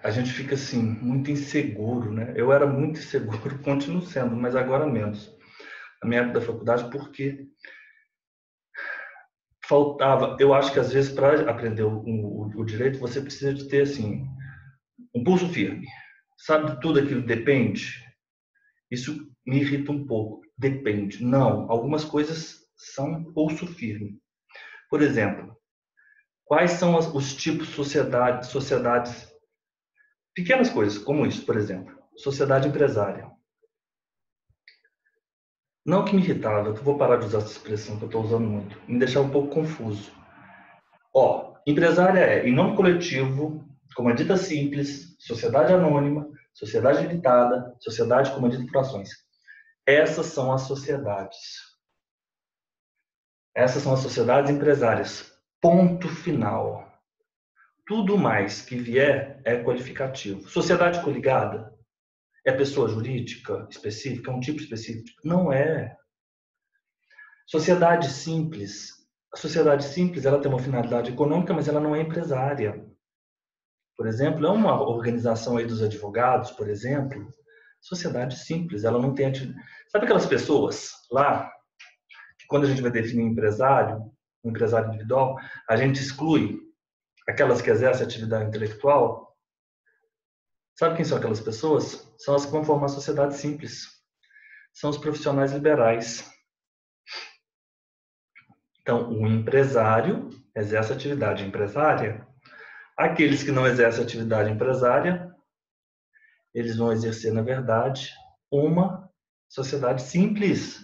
A gente fica assim, muito inseguro, né? Eu era muito inseguro, continuo sendo, mas agora menos. Na minha época da faculdade, porque faltava. Eu acho que às vezes para aprender o direito você precisa de ter assim um pulso firme. Sabe, tudo aquilo depende. Isso me irrita um pouco. Depende. Não, algumas coisas são pulso firme. Por exemplo, quais são os tipos de sociedades, pequenas coisas, como isso, por exemplo, sociedade empresária. Não que me irritava, que eu vou parar de usar essa expressão que eu estou usando muito, me deixava um pouco confuso. Ó, empresária é em nome coletivo, comandita simples, sociedade anônima, sociedade limitada, sociedade comandita por ações. Essas são as sociedades. Essas são as sociedades empresárias. Ponto final. Tudo mais que vier é qualificativo. Sociedade coligada é pessoa jurídica específica, é um tipo específico? Não é. Sociedade simples. A sociedade simples ela tem uma finalidade econômica, mas ela não é empresária. Por exemplo, é uma organização aí dos advogados, por exemplo, sociedade simples, ela não tem atividade. Sabe aquelas pessoas lá que quando a gente vai definir um empresário individual, a gente exclui aquelas que exercem atividade intelectual? Sabe quem são aquelas pessoas? São as que vão formar a sociedade simples. São os profissionais liberais. Então, o empresário exerce atividade empresária. Aqueles que não exercem atividade empresária, eles vão exercer, na verdade, uma sociedade simples.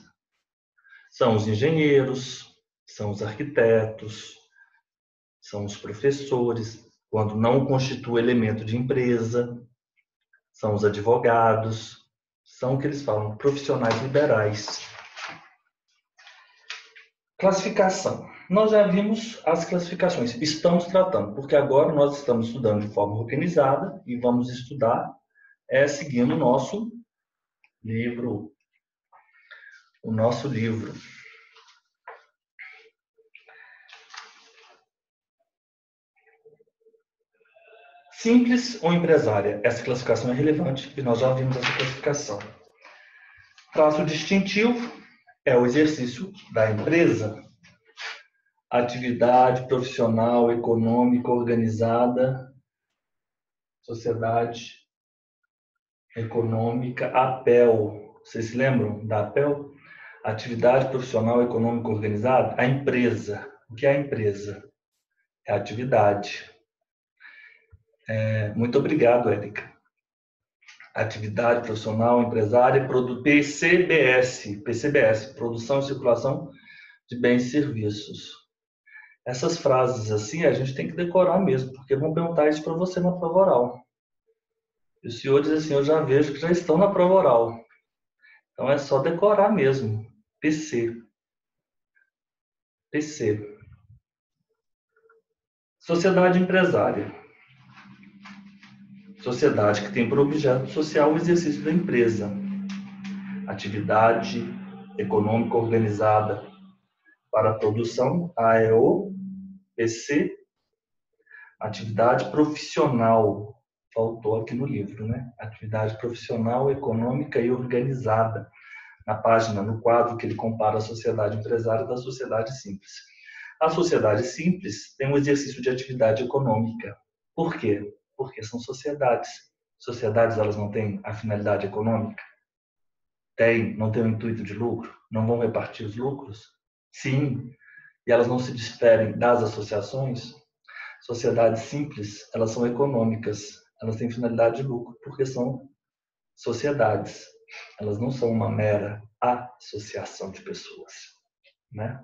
São os engenheiros, são os arquitetos, são os professores, quando não constitui elemento de empresa, são os advogados, são o que eles falam, profissionais liberais. Classificação. Nós já vimos as classificações, estamos tratando, porque agora nós estamos estudando de forma organizada e vamos estudar seguindo o nosso livro. Simples ou empresária? Essa classificação é relevante e nós já vimos essa classificação. Traço distintivo é o exercício da empresa. Atividade profissional, econômica, organizada, sociedade econômica, APEL, Vocês se lembram da APEL? Atividade Profissional Econômica Organizada? A empresa. O que é a empresa? É a atividade. Muito obrigado, Érica. Atividade Profissional Empresária, PCBS, Produção e Circulação de Bens e Serviços. Essas frases assim a gente tem que decorar mesmo, porque vão perguntar isso para você na prova oral. E os senhores, assim, eu já vejo que já estão na prova oral. Então é só decorar mesmo. PC. Sociedade empresária. Sociedade que tem por objeto social o exercício da empresa. Atividade econômica organizada para a produção, AEO, PC. Atividade profissional, faltou aqui no livro, né? Atividade profissional, econômica e organizada. Na página, no quadro que ele compara a sociedade empresária da sociedade simples. A sociedade simples tem um exercício de atividade econômica. Por quê? Porque são sociedades. Sociedades, elas não têm a finalidade econômica? Não têm o intuito de lucro? Não vão repartir os lucros? Sim. E elas não se diferem das associações? Sociedades simples, elas são econômicas. Elas têm finalidade de lucro, porque são sociedades. Elas não são uma mera associação de pessoas, né?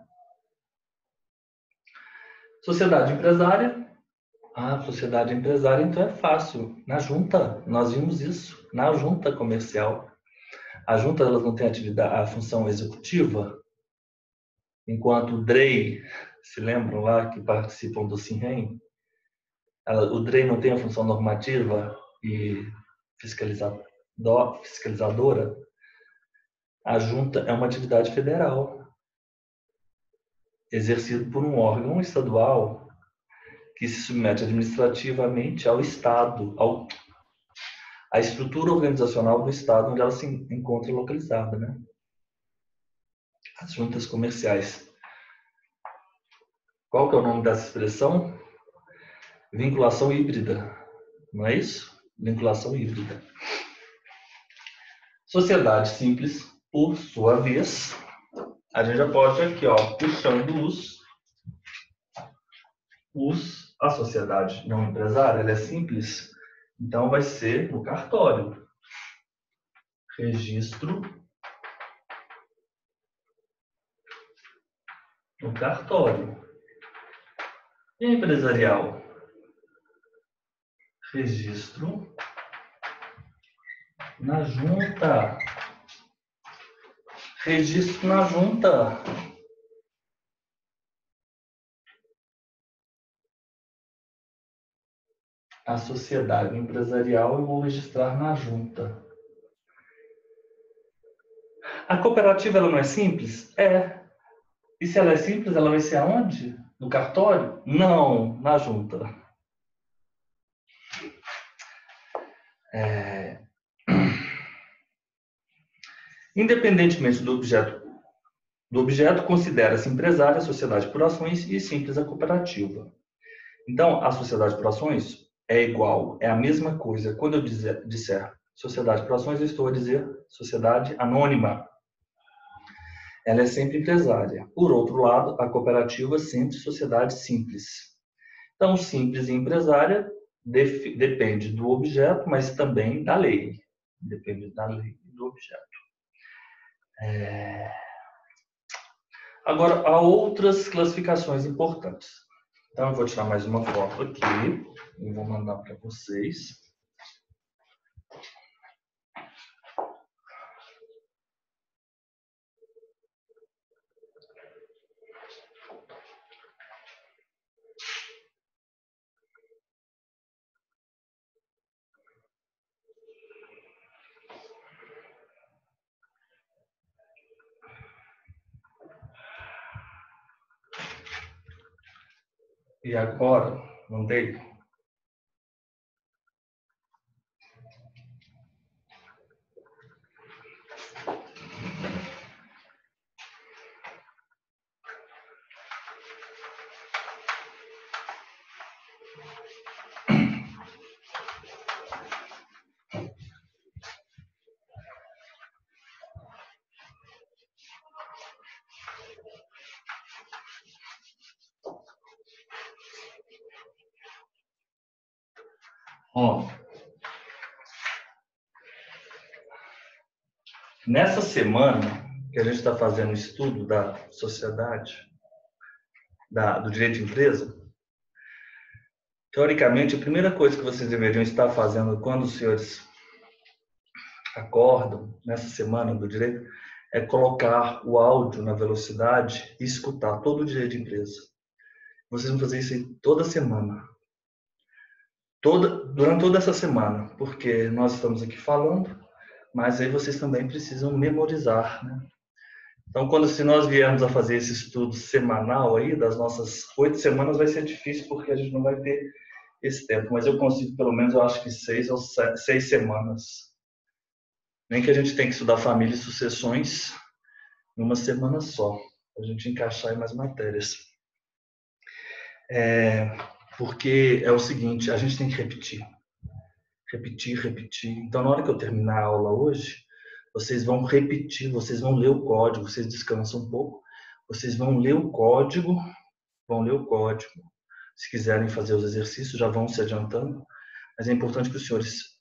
Sociedade empresária. Sociedade empresária, então é fácil. Na junta, nós vimos isso. Na junta comercial. A junta, elas não tem a função executiva, enquanto o DREI, se lembram lá, que participam do CINREM, o DREI não tem a função normativa e fiscalizadora. A junta é uma atividade federal, exercida por um órgão estadual que se submete administrativamente ao Estado, à estrutura organizacional do Estado onde ela se encontra localizada, né? As juntas comerciais. Qual que é o nome dessa expressão? Vinculação híbrida, não é isso? Vinculação híbrida. Sociedade simples, por sua vez, a gente já pode aqui, ó, puxando a sociedade não empresária, ela é simples, então vai ser no cartório. Registro no cartório. E empresarial? Registro na junta. Registro na junta. A sociedade empresarial eu vou registrar na junta. A cooperativa ela não é simples? É. E se ela é simples, ela vai ser aonde? No cartório? Não, na junta. Independentemente do objeto considera-se empresária, a sociedade por ações e simples a cooperativa. Então, a sociedade por ações é igual, é a mesma coisa. Quando eu disser sociedade por ações, eu estou a dizer sociedade anônima. Ela é sempre empresária. Por outro lado, a cooperativa é sempre sociedade simples. Então, simples e empresária depende do objeto, mas também da lei. Depende da lei e do objeto. Agora, há outras classificações importantes. Então, eu vou tirar mais uma foto aqui e vou mandar para vocês. E agora, mandei. Ó, nessa semana que a gente está fazendo o estudo da sociedade, do direito de empresa, teoricamente, a primeira coisa que vocês deveriam estar fazendo quando os senhores acordam nessa semana do direito é colocar o áudio na velocidade e escutar todo o direito de empresa. Vocês vão fazer isso aí toda semana. Durante toda essa semana, porque nós estamos aqui falando, mas aí vocês também precisam memorizar, né? Então, se nós viermos a fazer esse estudo semanal aí, das nossas 8 semanas, vai ser difícil, porque a gente não vai ter esse tempo. Mas eu consigo, pelo menos, eu acho que 6 ou 6 semanas. Nem que a gente tenha que estudar família e sucessões em uma semana só, para a gente encaixar em mais matérias. Porque é o seguinte, a gente tem que repetir. Repetir, repetir. Então, na hora que eu terminar a aula hoje, vocês vão repetir, vocês vão ler o código, vocês descansam um pouco, vocês vão ler o código, Se quiserem fazer os exercícios, já vão se adiantando, mas é importante que os senhores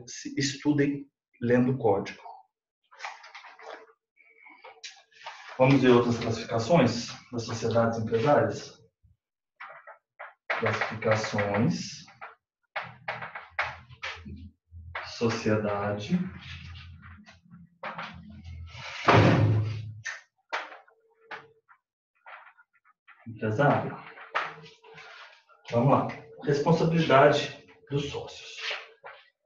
se estudem lendo o código. Vamos ver outras classificações das sociedades empresárias? Classificações. Sociedade. Empresário. Vamos lá. Responsabilidade dos sócios.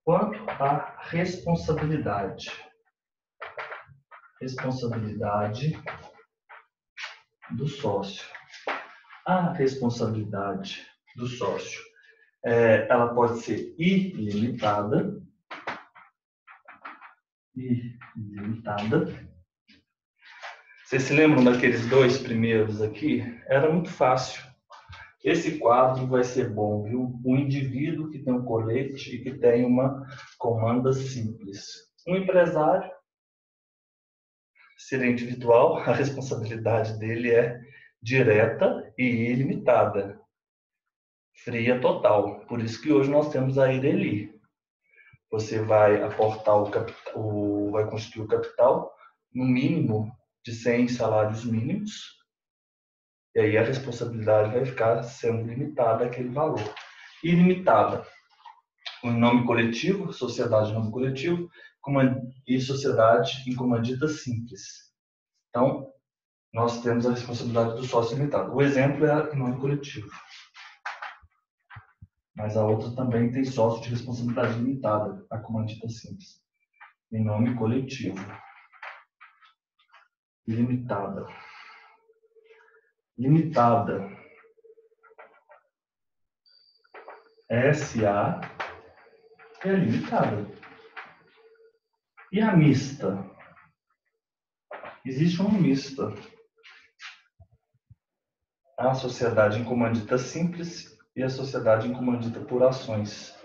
Quanto à responsabilidade do sócio. A responsabilidade do sócio, ela pode ser ilimitada. Vocês se lembram daqueles dois primeiros aqui? Era muito fácil. Esse quadro vai ser bom, viu? O indivíduo que tem um colete e que tem uma comanda simples. Um empresário, se ele é individual, a responsabilidade dele é direta e ilimitada. Fria total. Por isso que hoje nós temos a Ireli. Você vai aportar vai constituir o capital no mínimo de 100 salários mínimos. E aí a responsabilidade vai ficar sendo limitada àquele valor. Ilimitada. Em nome coletivo, sociedade em nome coletivo, e sociedade em comandita simples. Então, nós temos a responsabilidade do sócio limitado. O exemplo é em nome coletivo. Mas a outra também tem sócio de responsabilidade limitada, a comandita simples. Em nome coletivo. Limitada. Limitada. SA é limitada. E a mista? Existe uma mista. A sociedade em comandita simples e a sociedade em comandita por ações.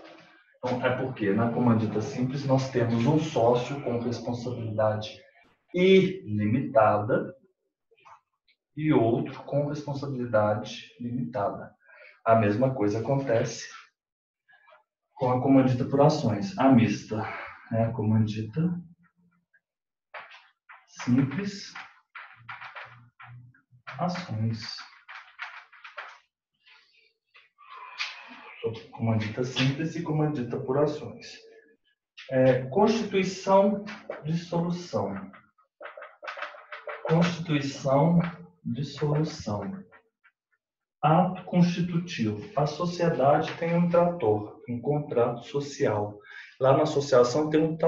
Então, é porque na comandita simples nós temos um sócio com responsabilidade ilimitada e outro com responsabilidade limitada. A mesma coisa acontece com a comandita por ações. A mista é a comandita simples, ações. Comandita simples e comandita por ações. Constituição de solução. Constituição de solução. Ato constitutivo. A sociedade tem um trator, um contrato social. Lá na associação tem um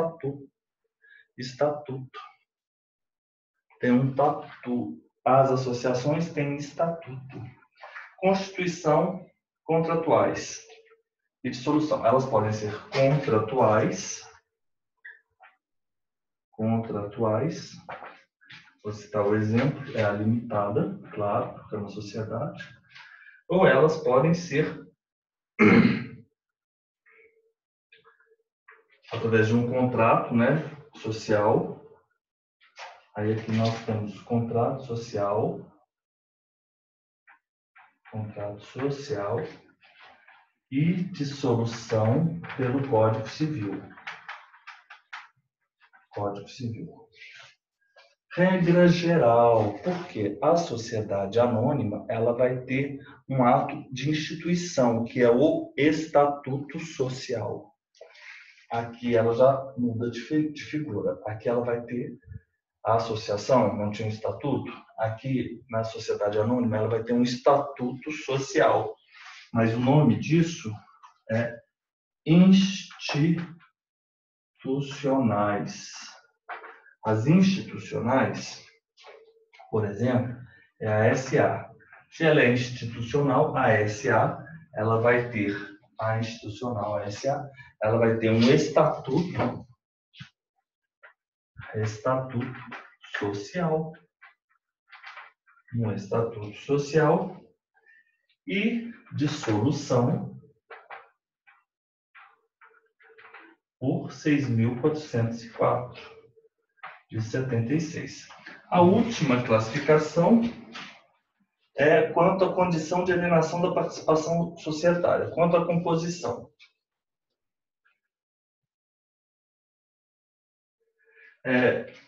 estatuto. Tem um tatu. As associações têm estatuto. Constituição contratuais e de solução. Elas podem ser contratuais. Vou citar o exemplo, é a limitada, claro, porque é uma sociedade. Ou elas podem ser através de um contrato, né, social. Aí aqui nós temos contrato social, e dissolução pelo Código Civil. Código Civil. Regra geral, porque a sociedade anônima ela vai ter um ato de instituição, que é o estatuto social. Aqui ela já muda de figura. Aqui ela vai ter a associação, não tinha um estatuto. Aqui, na sociedade anônima, ela vai ter um estatuto social. Mas o nome disso é institucionais. As institucionais, por exemplo, é a SA. Se ela é institucional, a SA, ela vai ter, a institucional, a SA, ela vai ter um estatuto social, um estatuto social e dissolução por 6.404 de 76. A última classificação é quanto à condição de alienação da participação societária, quanto à composição.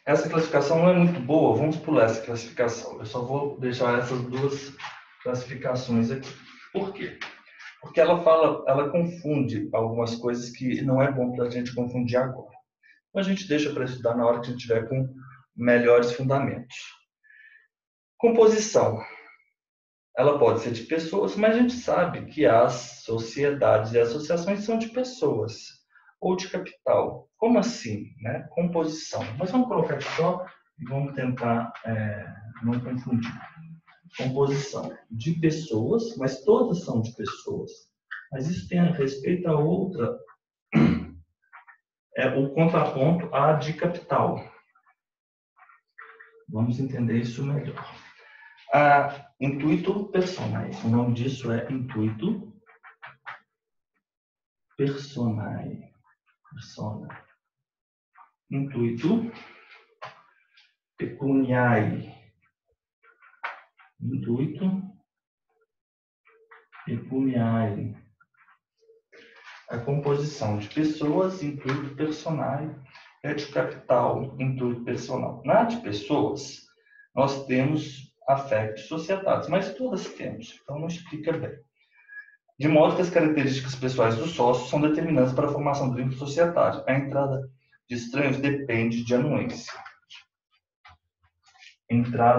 Essa classificação não é muito boa, vamos pular essa classificação. Eu só vou deixar essas duas classificações aqui. Por quê? Porque ela confunde algumas coisas que não é bom para a gente confundir agora. Então a gente deixa para estudar na hora que a gente estiver com melhores fundamentos. Composição. Ela pode ser de pessoas, mas a gente sabe que as sociedades e associações são de pessoas ou de capital. Como assim, né? Composição. Mas vamos colocar aqui só e vamos tentar não confundir. Composição de pessoas, mas todas são de pessoas. Mas isso tem a respeito a outra, o contraponto a de capital. Vamos entender isso melhor. Intuito personae. O nome disso é intuito personae. Intuito pecuniae. Intuito pecuniae. A composição de pessoas, intuito personae, é de capital, intuito personal. Na de pessoas, nós temos afetos societários, mas todas temos, então não explica bem. De modo que as características pessoais dos sócios são determinantes para a formação do vínculo societário. A entrada de estranhos depende de anuência.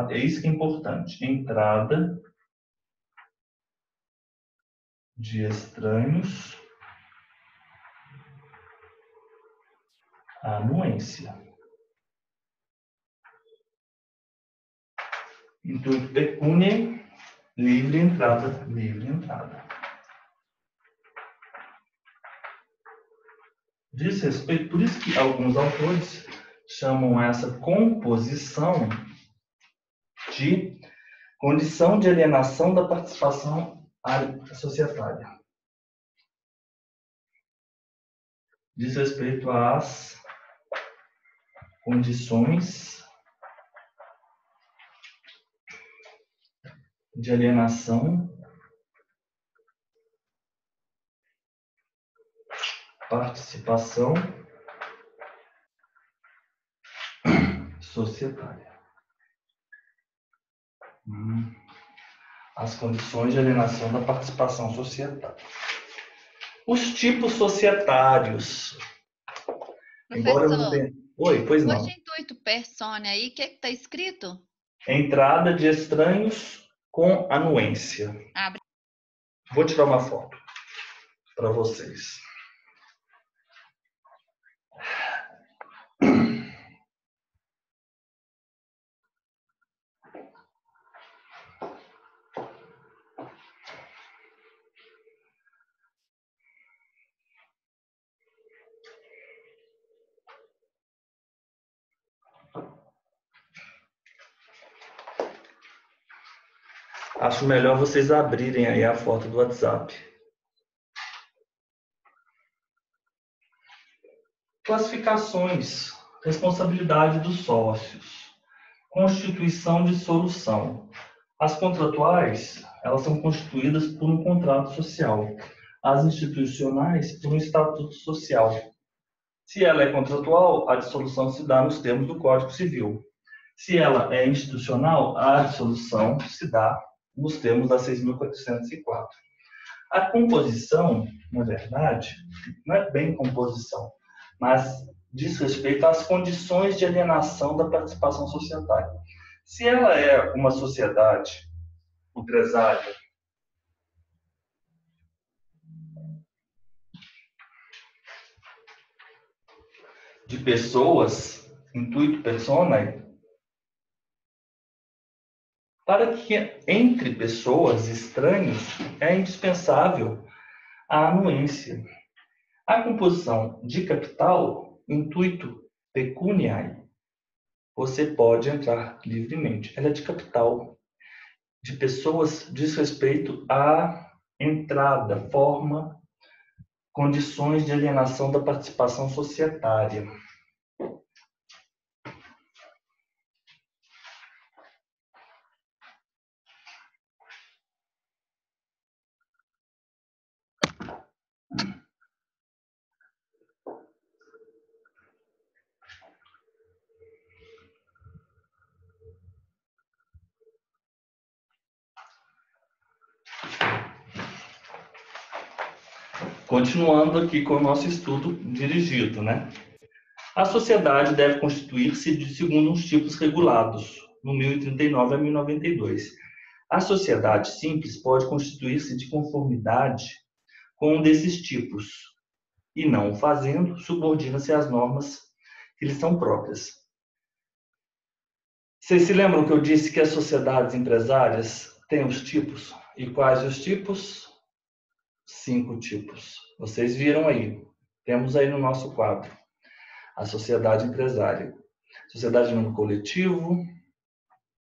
É isso que é importante. Entrada de estranhos, anuência. Intuito pecuniae, livre entrada, livre entrada. Diz respeito, por isso que alguns autores chamam essa composição de condição de alienação da participação societária. Diz respeito às condições de alienação, participação societária. As condições de alienação da participação societária. Os tipos societários. Embora eu não tenha... Oi, pois não. Hoje intuito persone aí, o que está escrito? Entrada de estranhos com anuência. Abre. Vou tirar uma foto para vocês. Acho melhor vocês abrirem aí a foto do WhatsApp. Classificações, responsabilidade dos sócios, constituição de solução. As contratuais, elas são constituídas por um contrato social. as institucionais por um estatuto social. Se ela é contratual, a dissolução se dá nos termos do Código Civil. Se ela é institucional, a dissolução se dá nos termos da 6.404. A composição, na verdade, não é bem composição, mas diz respeito às condições de alienação da participação societária. Se ela é uma sociedade empresária de pessoas, intuito personae, para que entre pessoas estranhas é indispensável a anuência. A composição de capital, intuito pecuniae, você pode entrar livremente. Ela é de capital. De pessoas diz respeito à entrada, forma, condições de alienação da participação societária. Continuando aqui com o nosso estudo dirigido, né? A sociedade deve constituir-se segundo uns tipos regulados, no 1039 a 1092. A sociedade simples pode constituir-se de conformidade com um desses tipos, e não o fazendo, subordina-se às normas que lhe são próprias. Vocês se lembram que eu disse que as sociedades empresárias têm os tipos? E quais os tipos? 5 tipos. Vocês viram aí. Temos aí no nosso quadro. A sociedade empresária. Sociedade de nome coletivo,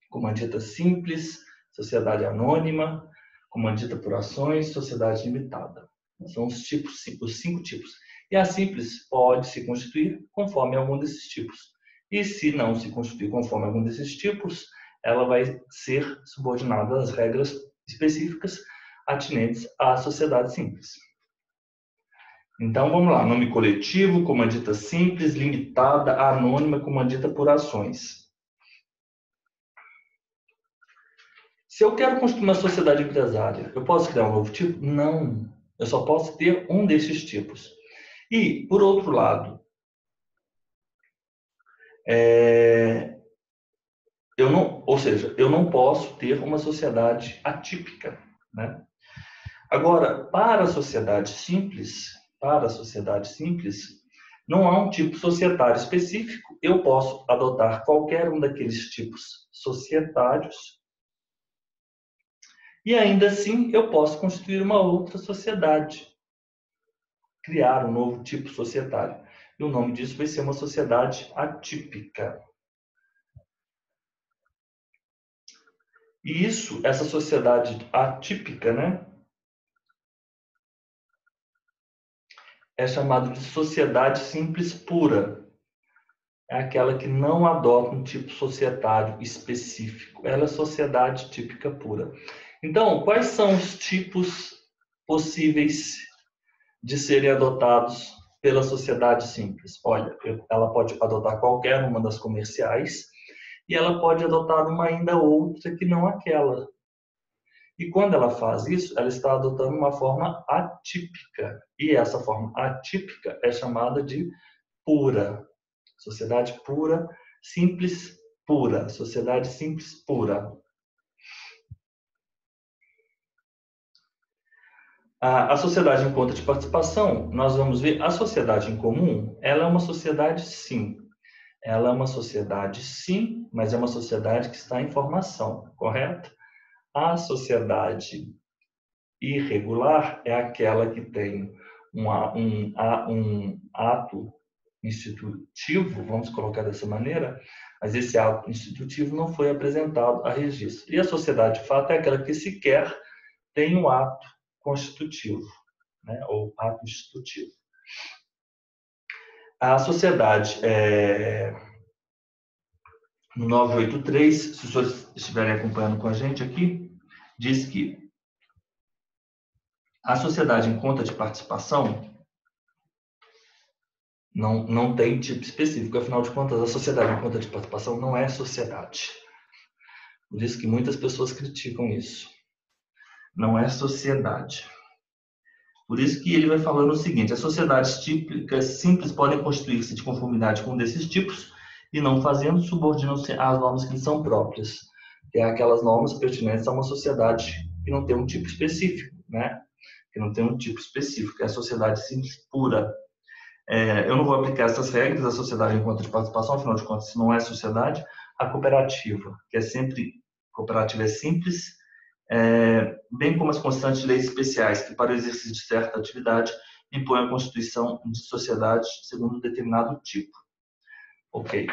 comandita simples, sociedade anônima, comandita por ações, sociedade limitada. São os tipos, os 5 tipos. E a simples pode se constituir conforme algum desses tipos. E se não se constituir conforme algum desses tipos, ela vai ser subordinada às regras específicas atinentes à sociedade simples. Então, vamos lá. Nome coletivo, comandita simples, limitada, anônima, comandita por ações. Se eu quero construir uma sociedade empresária, eu posso criar um novo tipo? Não. Eu só posso ter um desses tipos. E, por outro lado, eu não posso ter uma sociedade atípica, né? Agora, para a sociedade simples, não há um tipo societário específico. Eu posso adotar qualquer um daqueles tipos societários e ainda assim eu posso constituir uma outra sociedade, criar um novo tipo societário. E o nome disso vai ser uma sociedade atípica. E essa sociedade atípica, né, é chamada de sociedade simples pura. É aquela que não adota um tipo societário específico. Ela é sociedade típica pura. Então, quais são os tipos possíveis de serem adotados pela sociedade simples? Olha, ela pode adotar qualquer uma das comerciais e ela pode adotar uma ainda outra que não aquela. E quando ela faz isso, ela está adotando uma forma atípica. E essa forma atípica é chamada de pura. Sociedade pura, simples pura. Sociedade simples pura. A sociedade em conta de participação, nós vamos ver a sociedade em comum, ela é uma sociedade sim. Ela é uma sociedade sim, mas é uma sociedade que está em formação, correto? A sociedade irregular é aquela que tem um ato institutivo, vamos colocar dessa maneira, mas esse ato institutivo não foi apresentado a registro. E a sociedade de fato é aquela que sequer tem um ato constitutivo, né, ou ato institutivo. A sociedade, no 983, se os senhores estiverem acompanhando com a gente aqui, diz que A sociedade em conta de participação não tem tipo específico, afinal de contas, a sociedade em conta de participação não é sociedade. Por isso que muitas pessoas criticam isso. Não é sociedade. Por isso que ele vai falando o seguinte: as sociedades típicas simples podem constituir-se de conformidade com um desses tipos e, não fazendo, subordinam-se às normas que lhes são próprias, que é aquelas normas pertinentes a uma sociedade que não tem um tipo específico, né? Que não tem um tipo específico, que é a sociedade simples pura. Eu não vou aplicar essas regras da sociedade em conta de participação, afinal de contas, se não é sociedade, a cooperativa, que é sempre, cooperativa é simples, bem como as constantes leis especiais, que para o exercício de certa atividade impõem a constituição de sociedade segundo um determinado tipo. Ok.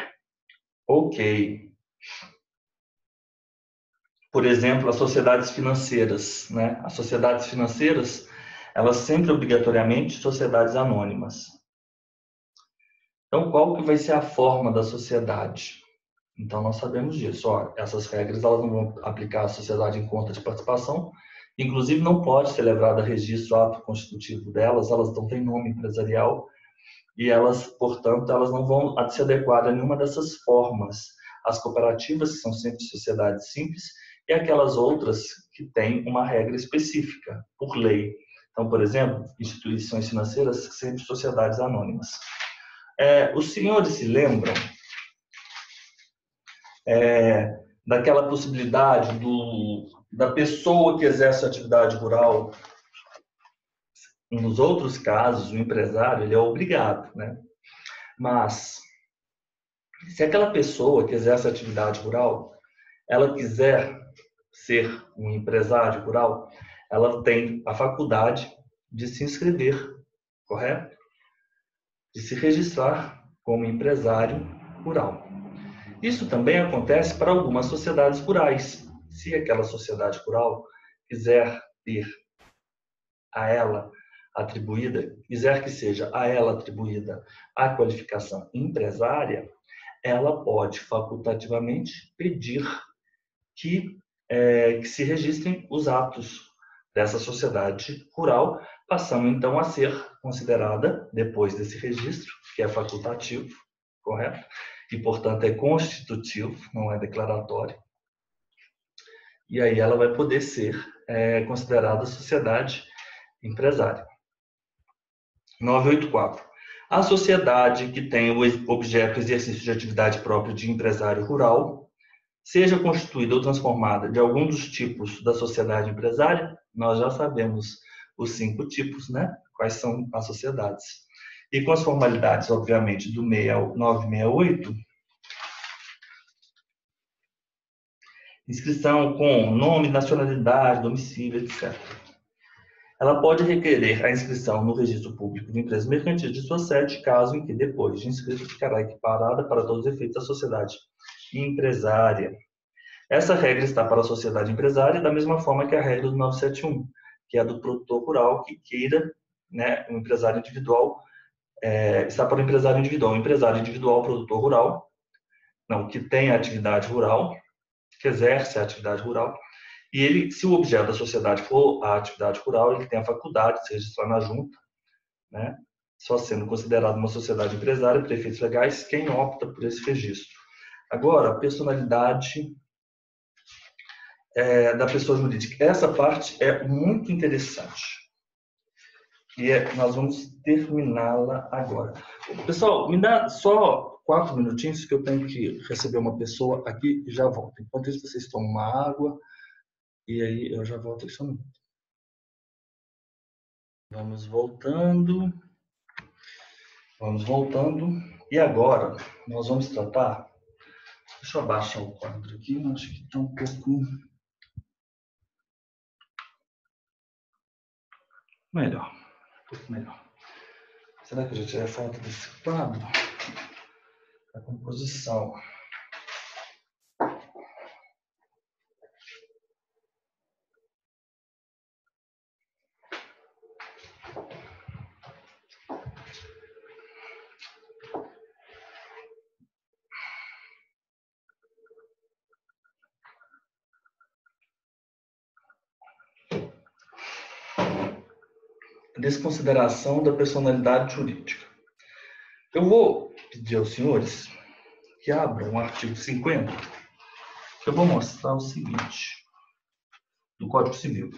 Por exemplo, as sociedades financeiras, né? As sociedades financeiras, elas sempre obrigatoriamente sociedades anônimas. Então, qual que vai ser a forma da sociedade? Então, nós sabemos disso. Ó, essas regras elas não vão aplicar à sociedade em conta de participação. Inclusive, não pode ser levado a registro o ato constitutivo delas. Elas não têm nome empresarial e elas, portanto, elas não vão se adequar a nenhuma dessas formas. As cooperativas, que são sempre sociedades simples, e aquelas outras que têm uma regra específica, por lei. Então, por exemplo, instituições financeiras, sempre sociedades anônimas. Os senhores se lembram daquela possibilidade da pessoa que exerce atividade rural? Nos outros casos, o empresário ele é obrigado, né? Mas se aquela pessoa que exerce atividade rural, ela quiser ser um empresário rural, ela tem a faculdade de se inscrever, correto? De se registrar como empresário rural. Isso também acontece para algumas sociedades rurais. Se aquela sociedade rural quiser ter a ela atribuída, quiser que seja a ela atribuída a qualificação empresária, ela pode facultativamente pedir que se registrem os atos dessa sociedade rural, passando então a ser considerada, depois desse registro, que é facultativo, correto? E, portanto, é constitutivo, não é declaratório. E aí ela vai poder ser considerada sociedade empresária. 984. A sociedade que tem o objeto exercício de atividade própria de empresário rural, seja constituída ou transformada de algum dos tipos da sociedade empresária, nós já sabemos os 5 tipos, né? Quais são as sociedades. E com as formalidades, obviamente, do 968, inscrição com nome, nacionalidade, domicílio, etc. Ela pode requerer a inscrição no registro público de empresas mercantis de sua sede, caso em que, depois de inscrita, ficará equiparada para todos os efeitos à sociedade empresária. Essa regra está para a sociedade empresária da mesma forma que a regra do 971, que é a do produtor rural que queira, né, um empresário individual, está para o empresário individual. O empresário individual, produtor rural, não, que tem a atividade rural, que exerce a atividade rural, e ele, se o objeto da sociedade for a atividade rural, ele tem a faculdade de se registrar na junta, né? Só sendo considerado uma sociedade empresária, por efeitos legais, quem opta por esse registro. Agora, a personalidade da pessoa jurídica. Essa parte é muito interessante. E nós vamos terminá-la agora. Pessoal, me dá só 4 minutinhos que eu tenho que receber uma pessoa aqui e já volto. Enquanto isso, vocês tomam uma água e aí eu já volto aqui só um minuto. Vamos voltando. Vamos voltando. E agora, nós vamos tratar... Deixa eu abaixar o quadro aqui, acho que está um pouco melhor. Um pouco melhor. Será que eu já tirei a foto desse quadro? A composição. desconsideração da personalidade jurídica. Eu vou pedir aos senhores que abram o artigo 50, que eu vou mostrar o seguinte, do Código Civil.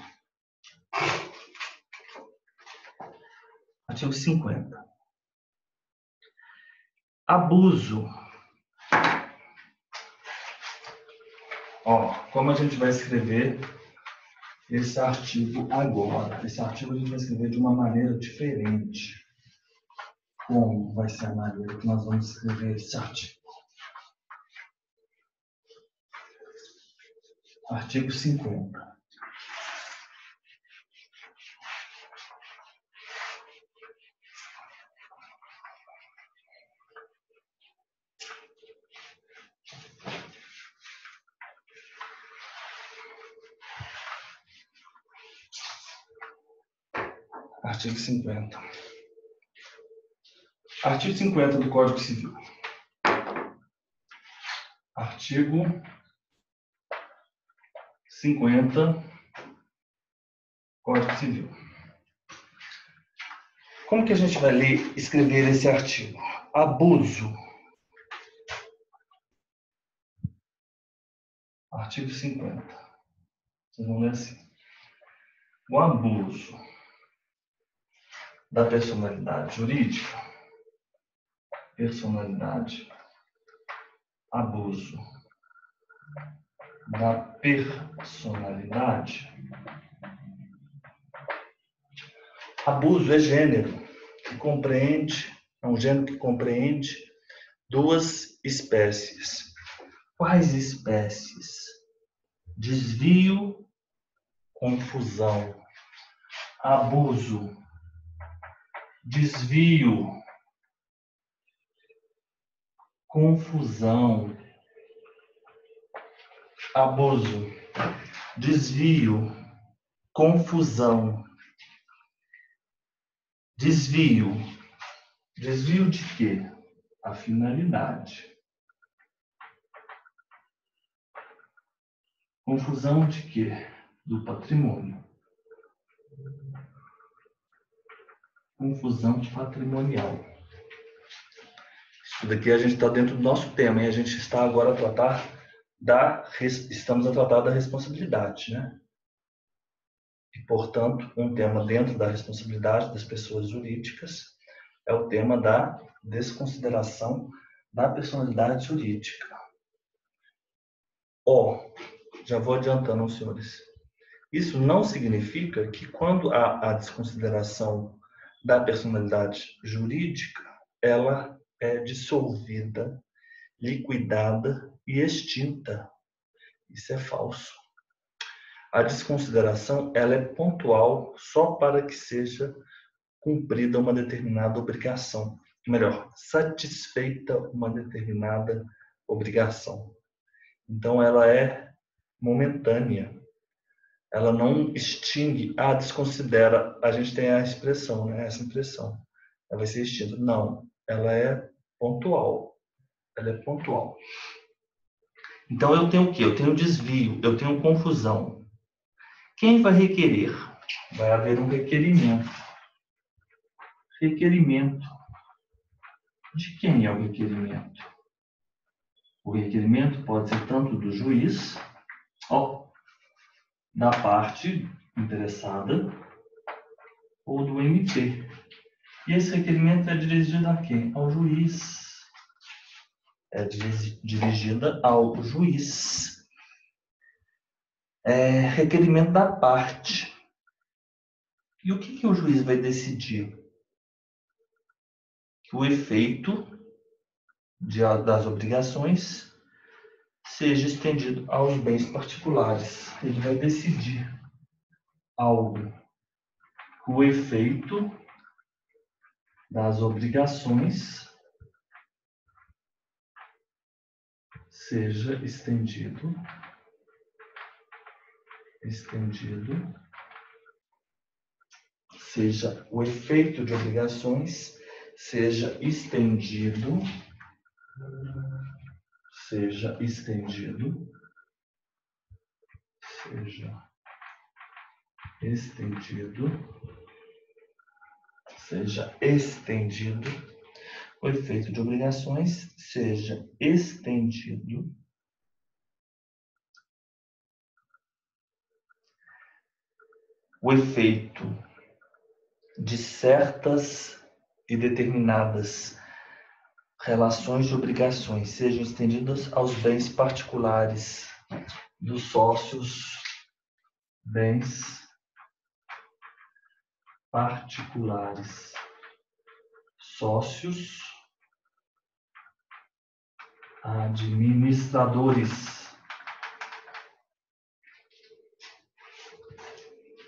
Artigo 50. Abuso. Como a gente vai escrever esse artigo agora? Esse artigo a gente vai escrever de uma maneira diferente. Como vai ser a maneira que nós vamos escrever esse artigo? Artigo 50. Artigo 50. Artigo 50 do Código Civil. Artigo 50, Código Civil. Como que a gente vai ler, escrever esse artigo? Abuso. Artigo 50. Vocês vão ler assim. O abuso da personalidade jurídica. Personalidade. Abuso da personalidade. Abuso é gênero que compreende, é um gênero que compreende duas espécies. Quais espécies? Desvio, confusão. Abuso, desvio, confusão. Abuso, desvio, confusão. Desvio. Desvio de quê? A finalidade. Confusão de quê? Do patrimônio. Confusão patrimonial. Isso daqui a gente está dentro do nosso tema e a gente está agora a tratar estamos a tratar da responsabilidade, né? E, portanto, um tema dentro da responsabilidade das pessoas jurídicas é o tema da desconsideração da personalidade jurídica. Já vou adiantando aos senhores. Isso não significa que quando há a desconsideração da personalidade jurídica, ela é dissolvida, liquidada e extinta. Isso é falso. A desconsideração ela é pontual só para que seja cumprida uma determinada obrigação. Melhor, satisfeita uma determinada obrigação. Então, ela é momentânea. Ela não extingue, desconsidera. A gente tem a expressão, né? Essa impressão. Ela vai ser extinta. Não, ela é pontual. Ela é pontual. Então, eu tenho o quê? Eu tenho desvio, eu tenho confusão. Quem vai requerer? Vai haver um requerimento. Requerimento. De quem é o requerimento? O requerimento pode ser tanto do juiz, da parte interessada, ou do MP. E esse requerimento é dirigido a quem? Ao juiz. É dirigida ao juiz. É requerimento da parte. E o que o juiz vai decidir? Que o efeito das obrigações seja estendido aos bens particulares. Ele vai decidir algo. O efeito das obrigações seja estendido, seja o efeito de obrigações seja estendido seja estendido. O efeito de obrigações seja estendido. O efeito de certas e determinadas relações de obrigações sejam estendidas aos bens particulares dos sócios, bens particulares, sócios, administradores.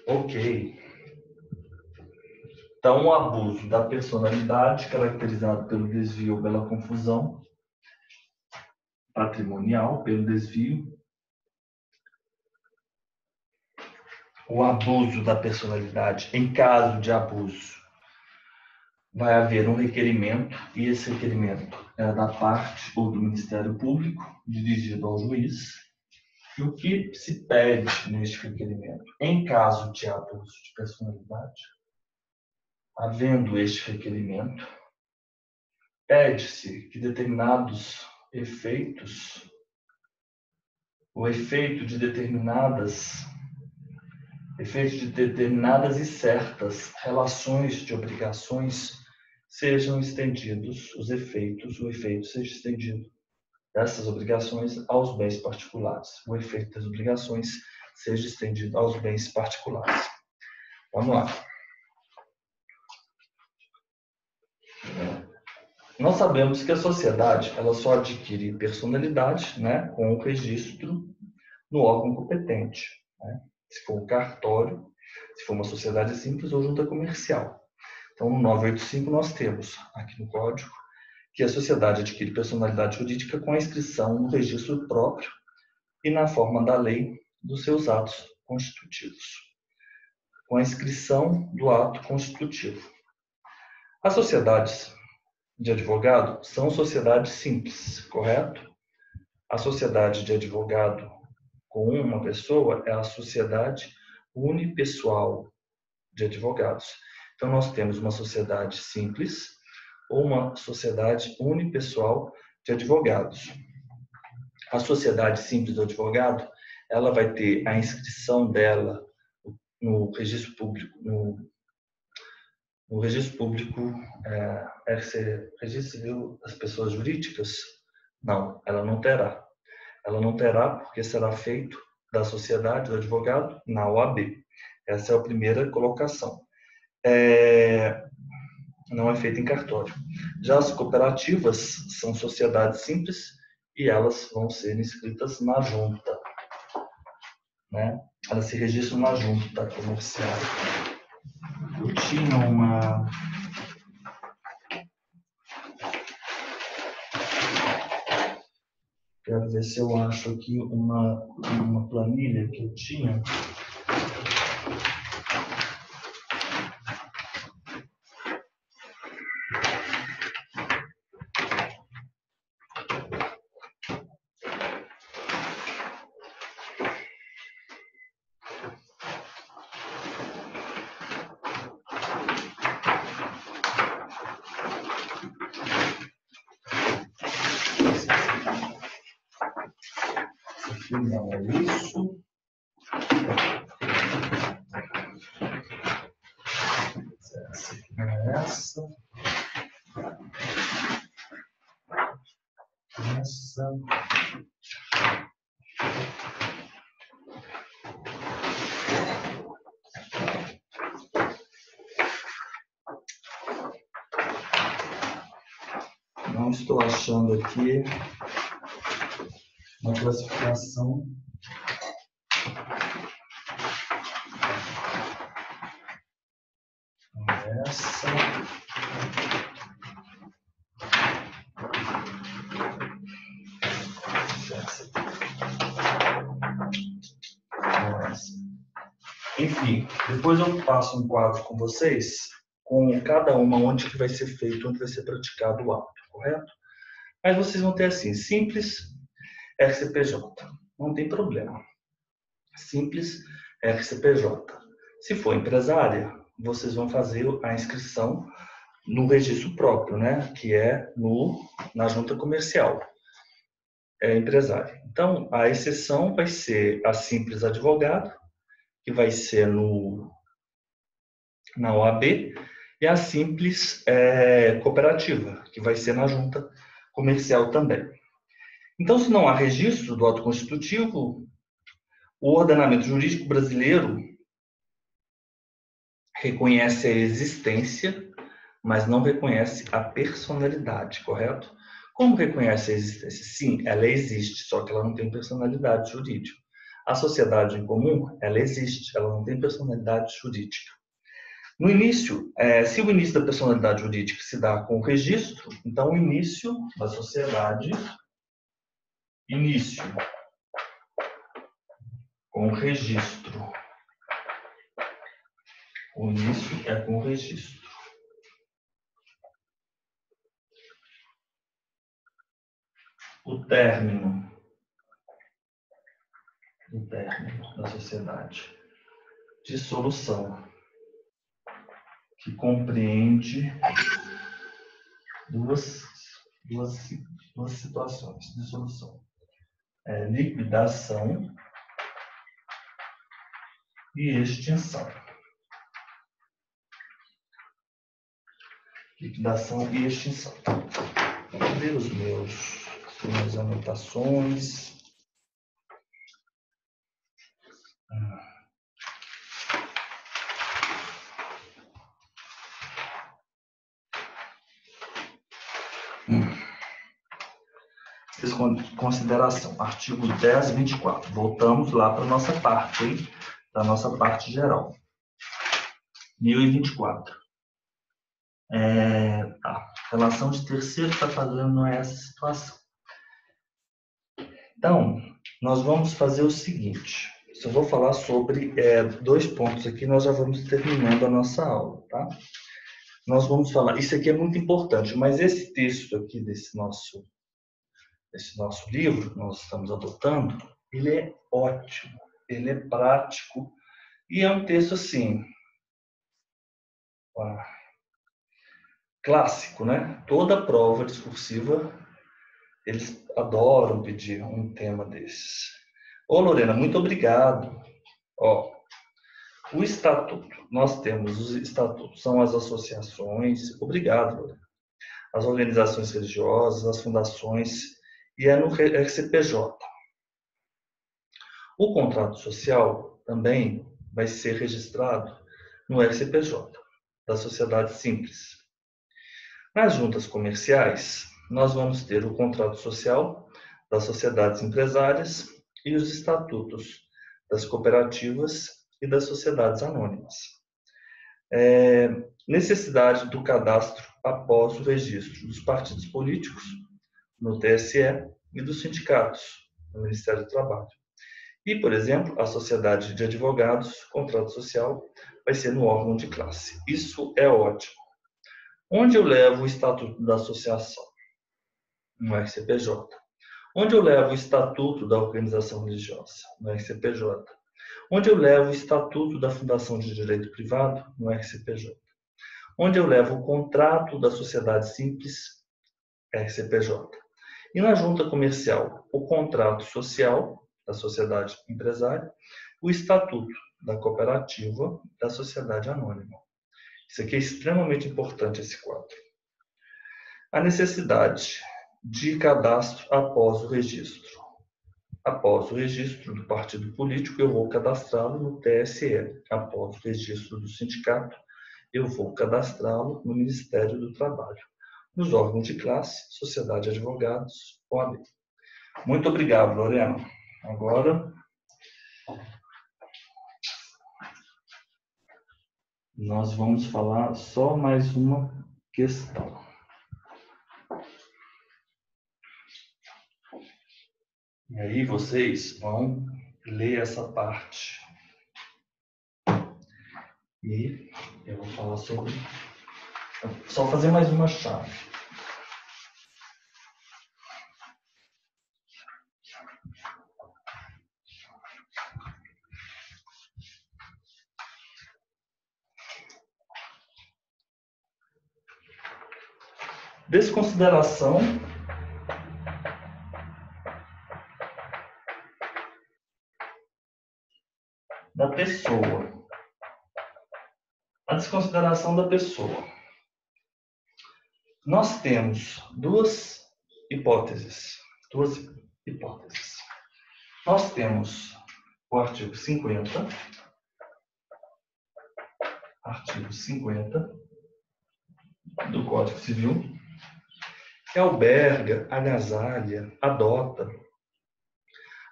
Ok. Então, o abuso da personalidade, caracterizado pelo desvio ou pela confusão patrimonial, pelo desvio. O abuso da personalidade, em caso de abuso, vai haver um requerimento, e esse requerimento é da parte ou do Ministério Público, dirigido ao juiz. E o que se pede neste requerimento? Em caso de abuso de personalidade, havendo este requerimento, pede-se que determinados efeitos, o efeito de determinadas e certas relações de obrigações sejam estendidos, o efeito seja estendido dessas obrigações aos bens particulares. O efeito das obrigações seja estendido aos bens particulares. Vamos lá. Nós sabemos que a sociedade ela só adquire personalidade, né, com o registro no órgão competente, né? Se for um cartório, se for uma sociedade simples ou junta comercial. Então, no 985 nós temos aqui no Código que a sociedade adquire personalidade jurídica com a inscrição no registro próprio e na forma da lei dos seus atos constitutivos. Com a inscrição do ato constitutivo. As sociedades de advogado são sociedades simples, correto? A sociedade de advogado com uma pessoa é a sociedade unipessoal de advogados. Então, nós temos uma sociedade simples ou uma sociedade unipessoal de advogados. A sociedade simples do advogado, ela vai ter a inscrição dela no registro público, no registro público, registro civil das pessoas jurídicas? Não, ela não terá. Ela não terá porque será feito da sociedade do advogado na OAB. Essa é a primeira colocação. Não é feita em cartório. Já as cooperativas são sociedades simples e elas vão ser inscritas na junta, né? Elas se registram na junta comercial. Eu tinha uma... Quero ver se eu acho aqui uma planilha que eu tinha. Não é isso. Essa aqui não é essa. Essa. Não estou achando aqui uma classificação. Essa. Enfim, depois eu passo um quadro com vocês, com cada uma onde que vai ser feito, onde vai ser praticado o ato, correto? Mas vocês vão ter assim, simples RCPJ, não tem problema. Simples RCPJ. Se for empresária, vocês vão fazer a inscrição no registro próprio, né? Que é na junta comercial empresária. Então, a exceção vai ser a simples advogado, que vai ser na OAB, e a simples cooperativa, que vai ser na junta comercial também. Então, se não há registro do ato constitutivo, o ordenamento jurídico brasileiro reconhece a existência, mas não reconhece a personalidade, correto? Como reconhece a existência? Sim, ela existe, só que ela não tem personalidade jurídica. A sociedade em comum, ela existe, ela não tem personalidade jurídica. No início, se o início da personalidade jurídica se dá com o registro, então o início da sociedade, início com o registro. O início é com o registro. O término da sociedade. Dissolução, que compreende duas situações. Dissolução. Liquidação e extinção. Liquidação e extinção. Vou ver as minhas anotações. Consideração, artigo 10, 24. Voltamos lá para a nossa parte, hein? Da nossa parte geral. 1024. Relação de terceiro está fazendo essa situação. Então, nós vamos fazer o seguinte. Eu vou falar sobre 2 pontos aqui, nós já vamos terminando a nossa aula, tá? Nós vamos falar, isso aqui é muito importante, mas esse texto aqui desse nosso livro que nós estamos adotando, ele é ótimo, ele é prático e é um texto assim, clássico, né? Toda prova discursiva, eles adoram pedir um tema desses. Ô Lorena, muito obrigado. O estatuto, nós temos os estatutos, são as associações, obrigado, Lorena. As organizações religiosas, as fundações, e é no RCPJ. O contrato social também vai ser registrado no RCPJ, da sociedade simples. Nas juntas comerciais, nós vamos ter o contrato social das sociedades empresárias e os estatutos das cooperativas e das sociedades anônimas. Necessidade do cadastro após o registro dos partidos políticos no TSE e dos sindicatos no Ministério do Trabalho. E, por exemplo, a sociedade de advogados, contrato social, vai ser no órgão de classe. Isso é ótimo. Onde eu levo o estatuto da associação? No RCPJ. Onde eu levo o estatuto da organização religiosa? No RCPJ. Onde eu levo o estatuto da fundação de direito privado? No RCPJ. Onde eu levo o contrato da sociedade simples? RCPJ. E na junta comercial, o contrato social da sociedade empresária, o estatuto da cooperativa, da sociedade anônima. Isso aqui é extremamente importante, esse quadro. A necessidade de cadastro após o registro. Após o registro do partido político, eu vou cadastrá-lo no TSE. Após o registro do sindicato, eu vou cadastrá-lo no Ministério do Trabalho. Nos órgãos de classe, Sociedade de Advogados, OAB. Muito obrigado, Lorena. Agora, nós vamos falar só mais uma questão. E aí vocês vão ler essa parte. E eu vou falar sobre... Só fazer mais uma chave. Desconsideração da pessoa. A desconsideração da pessoa. Nós temos duas hipóteses. Nós temos o artigo 50 do Código Civil, que alberga, agasalha, adota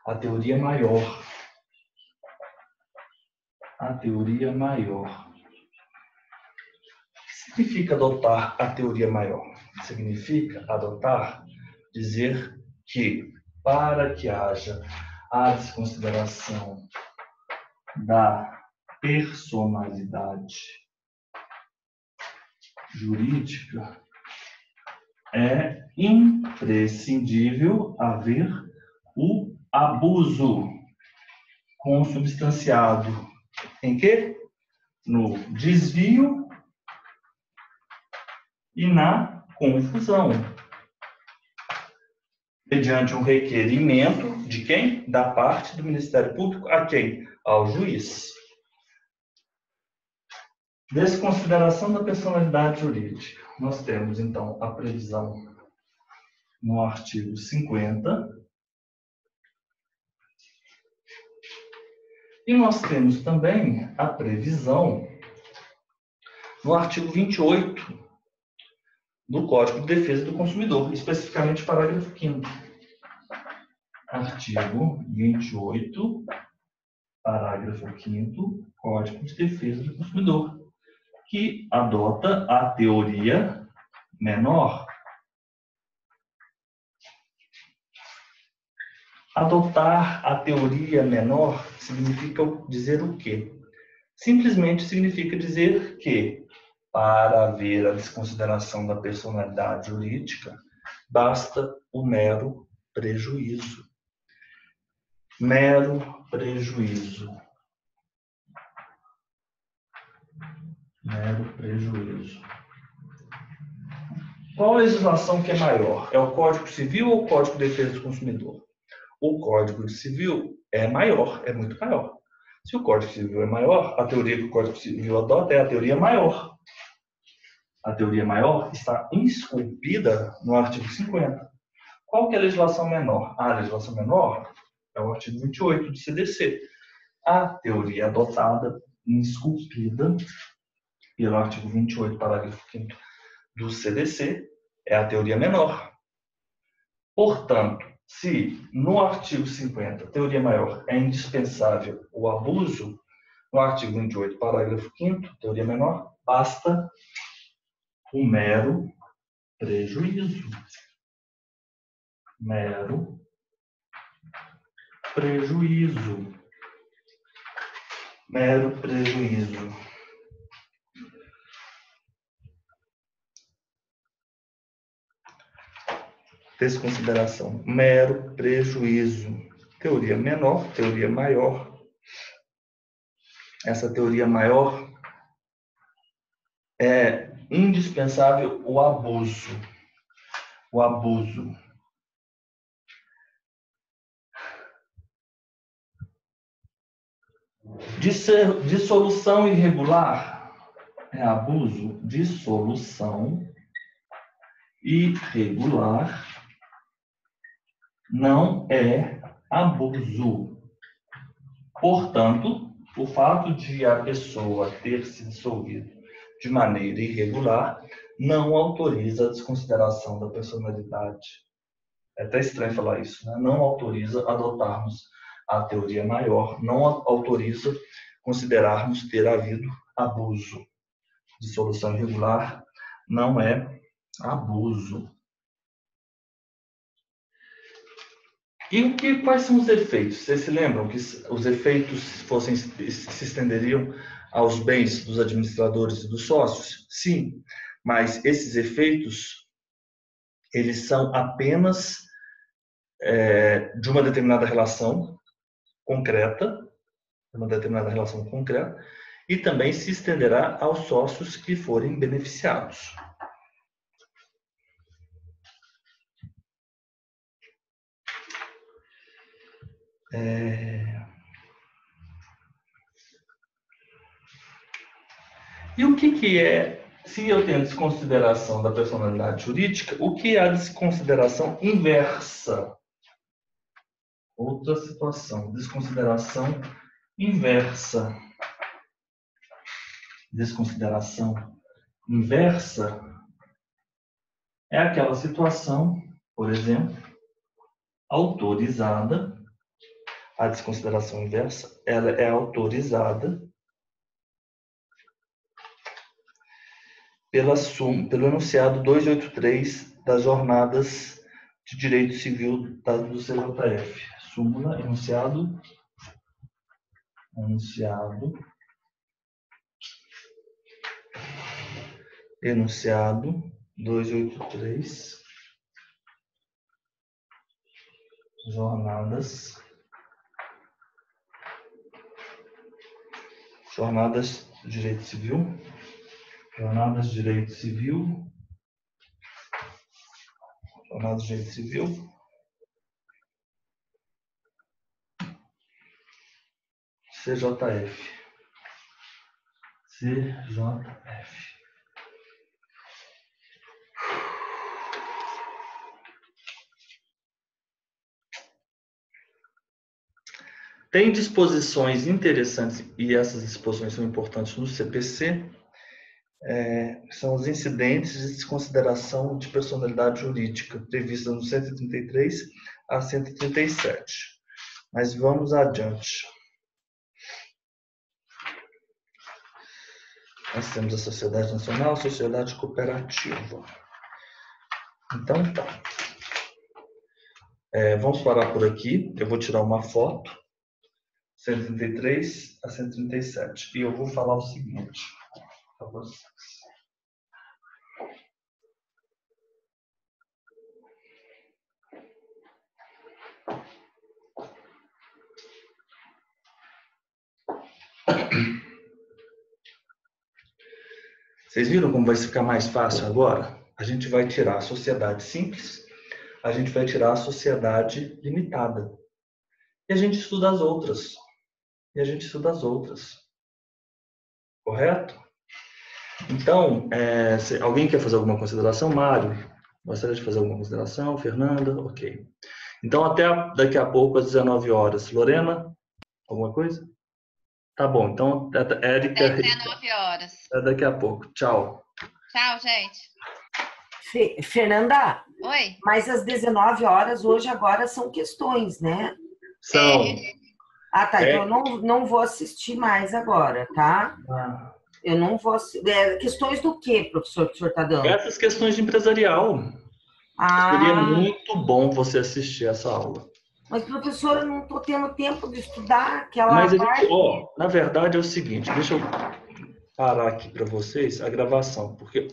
a teoria maior. A teoria maior. O que significa adotar a teoria maior? Significa adotar, dizer que para que haja a desconsideração da personalidade jurídica, é imprescindível haver o abuso consubstanciado em quê? No desvio e na confusão. Mediante um requerimento de quem? Da parte do Ministério Público a quem? Ao juiz. Desconsideração da personalidade jurídica. Nós temos, então, a previsão no artigo 50. E nós temos também a previsão no artigo 28 do Código de Defesa do Consumidor, especificamente parágrafo 5º. Artigo 28, parágrafo 5º, Código de Defesa do Consumidor, que adota a teoria menor. Adotar a teoria menor significa dizer o quê? Simplesmente significa dizer que, para haver a desconsideração da personalidade jurídica, basta o mero prejuízo. Mero prejuízo. Mero prejuízo. Qual a legislação que é maior? É o Código Civil ou o Código de Defesa do Consumidor? O Código Civil é maior, é muito maior. Se o Código Civil é maior, a teoria que o Código Civil adota é a teoria maior. A teoria maior está esculpida no artigo 50. Qual que é a legislação menor? A legislação menor é o artigo 28 do CDC. A teoria adotada, esculpida pelo artigo 28, parágrafo 5º do CDC, é a teoria menor. Portanto, se no artigo 50, teoria maior, é indispensável o abuso, no artigo 28, parágrafo 5º, teoria menor, basta o mero prejuízo. Mero prejuízo. Mero prejuízo. Desconsideração. Mero prejuízo. Teoria menor, teoria maior. Essa teoria maior é indispensável o abuso. O abuso. Dissolução irregular é abuso. Dissolução irregular não é abuso. Portanto, o fato de a pessoa ter se dissolvido de maneira irregular não autoriza a desconsideração da personalidade. É até estranho falar isso, né? Não autoriza adotarmos a teoria maior, não autoriza considerarmos ter havido abuso. Dissolução irregular não é abuso. E quais são os efeitos? Vocês se lembram que os efeitos se estenderiam aos bens dos administradores e dos sócios? Sim, mas esses efeitos, eles são apenas de uma determinada relação concreta, e também se estenderá aos sócios que forem beneficiados. E o que é, se eu tenho desconsideração da personalidade jurídica, o que é a desconsideração inversa? Outra situação, desconsideração inversa. Desconsideração inversa é aquela situação, por exemplo, autorizada. A desconsideração inversa, ela é autorizada pelo enunciado 283 das jornadas de direito civil do CJF. Súmula, enunciado 283, jornadas de direito civil, CJF. Tem disposições interessantes, e essas disposições são importantes no CPC, são os incidentes de desconsideração de personalidade jurídica, previstas no 133 a 137. Mas vamos adiante. Nós temos a Sociedade Nacional, a Sociedade Cooperativa. Então, tá. Vamos parar por aqui. Eu vou tirar uma foto. 133 a 137. E eu vou falar o seguinte para vocês. Vocês viram como vai ficar mais fácil agora? A gente vai tirar a sociedade simples, a gente vai tirar a sociedade limitada. E a gente estuda as outras. Correto? Então, alguém quer fazer alguma consideração? Mário? Gostaria de fazer alguma consideração? Fernanda? Ok. Então, até daqui a pouco, às 19 horas. Lorena? Alguma coisa? Tá bom. Então, Érica... Até 19 horas. Até daqui a pouco. Tchau. Tchau, gente. Fernanda? Oi? Mas às 19 horas, hoje, agora, são questões, né? São. Ah, tá. Então, eu não vou assistir mais agora, tá? Eu não vou... questões do quê, professor, que o senhor está dando? Essas questões de empresarial. Seria muito bom você assistir essa aula. Mas, professor, eu não estou tendo tempo de estudar aquela Mas, parte. na verdade, é o seguinte. Deixa eu parar aqui para vocês a gravação. Porque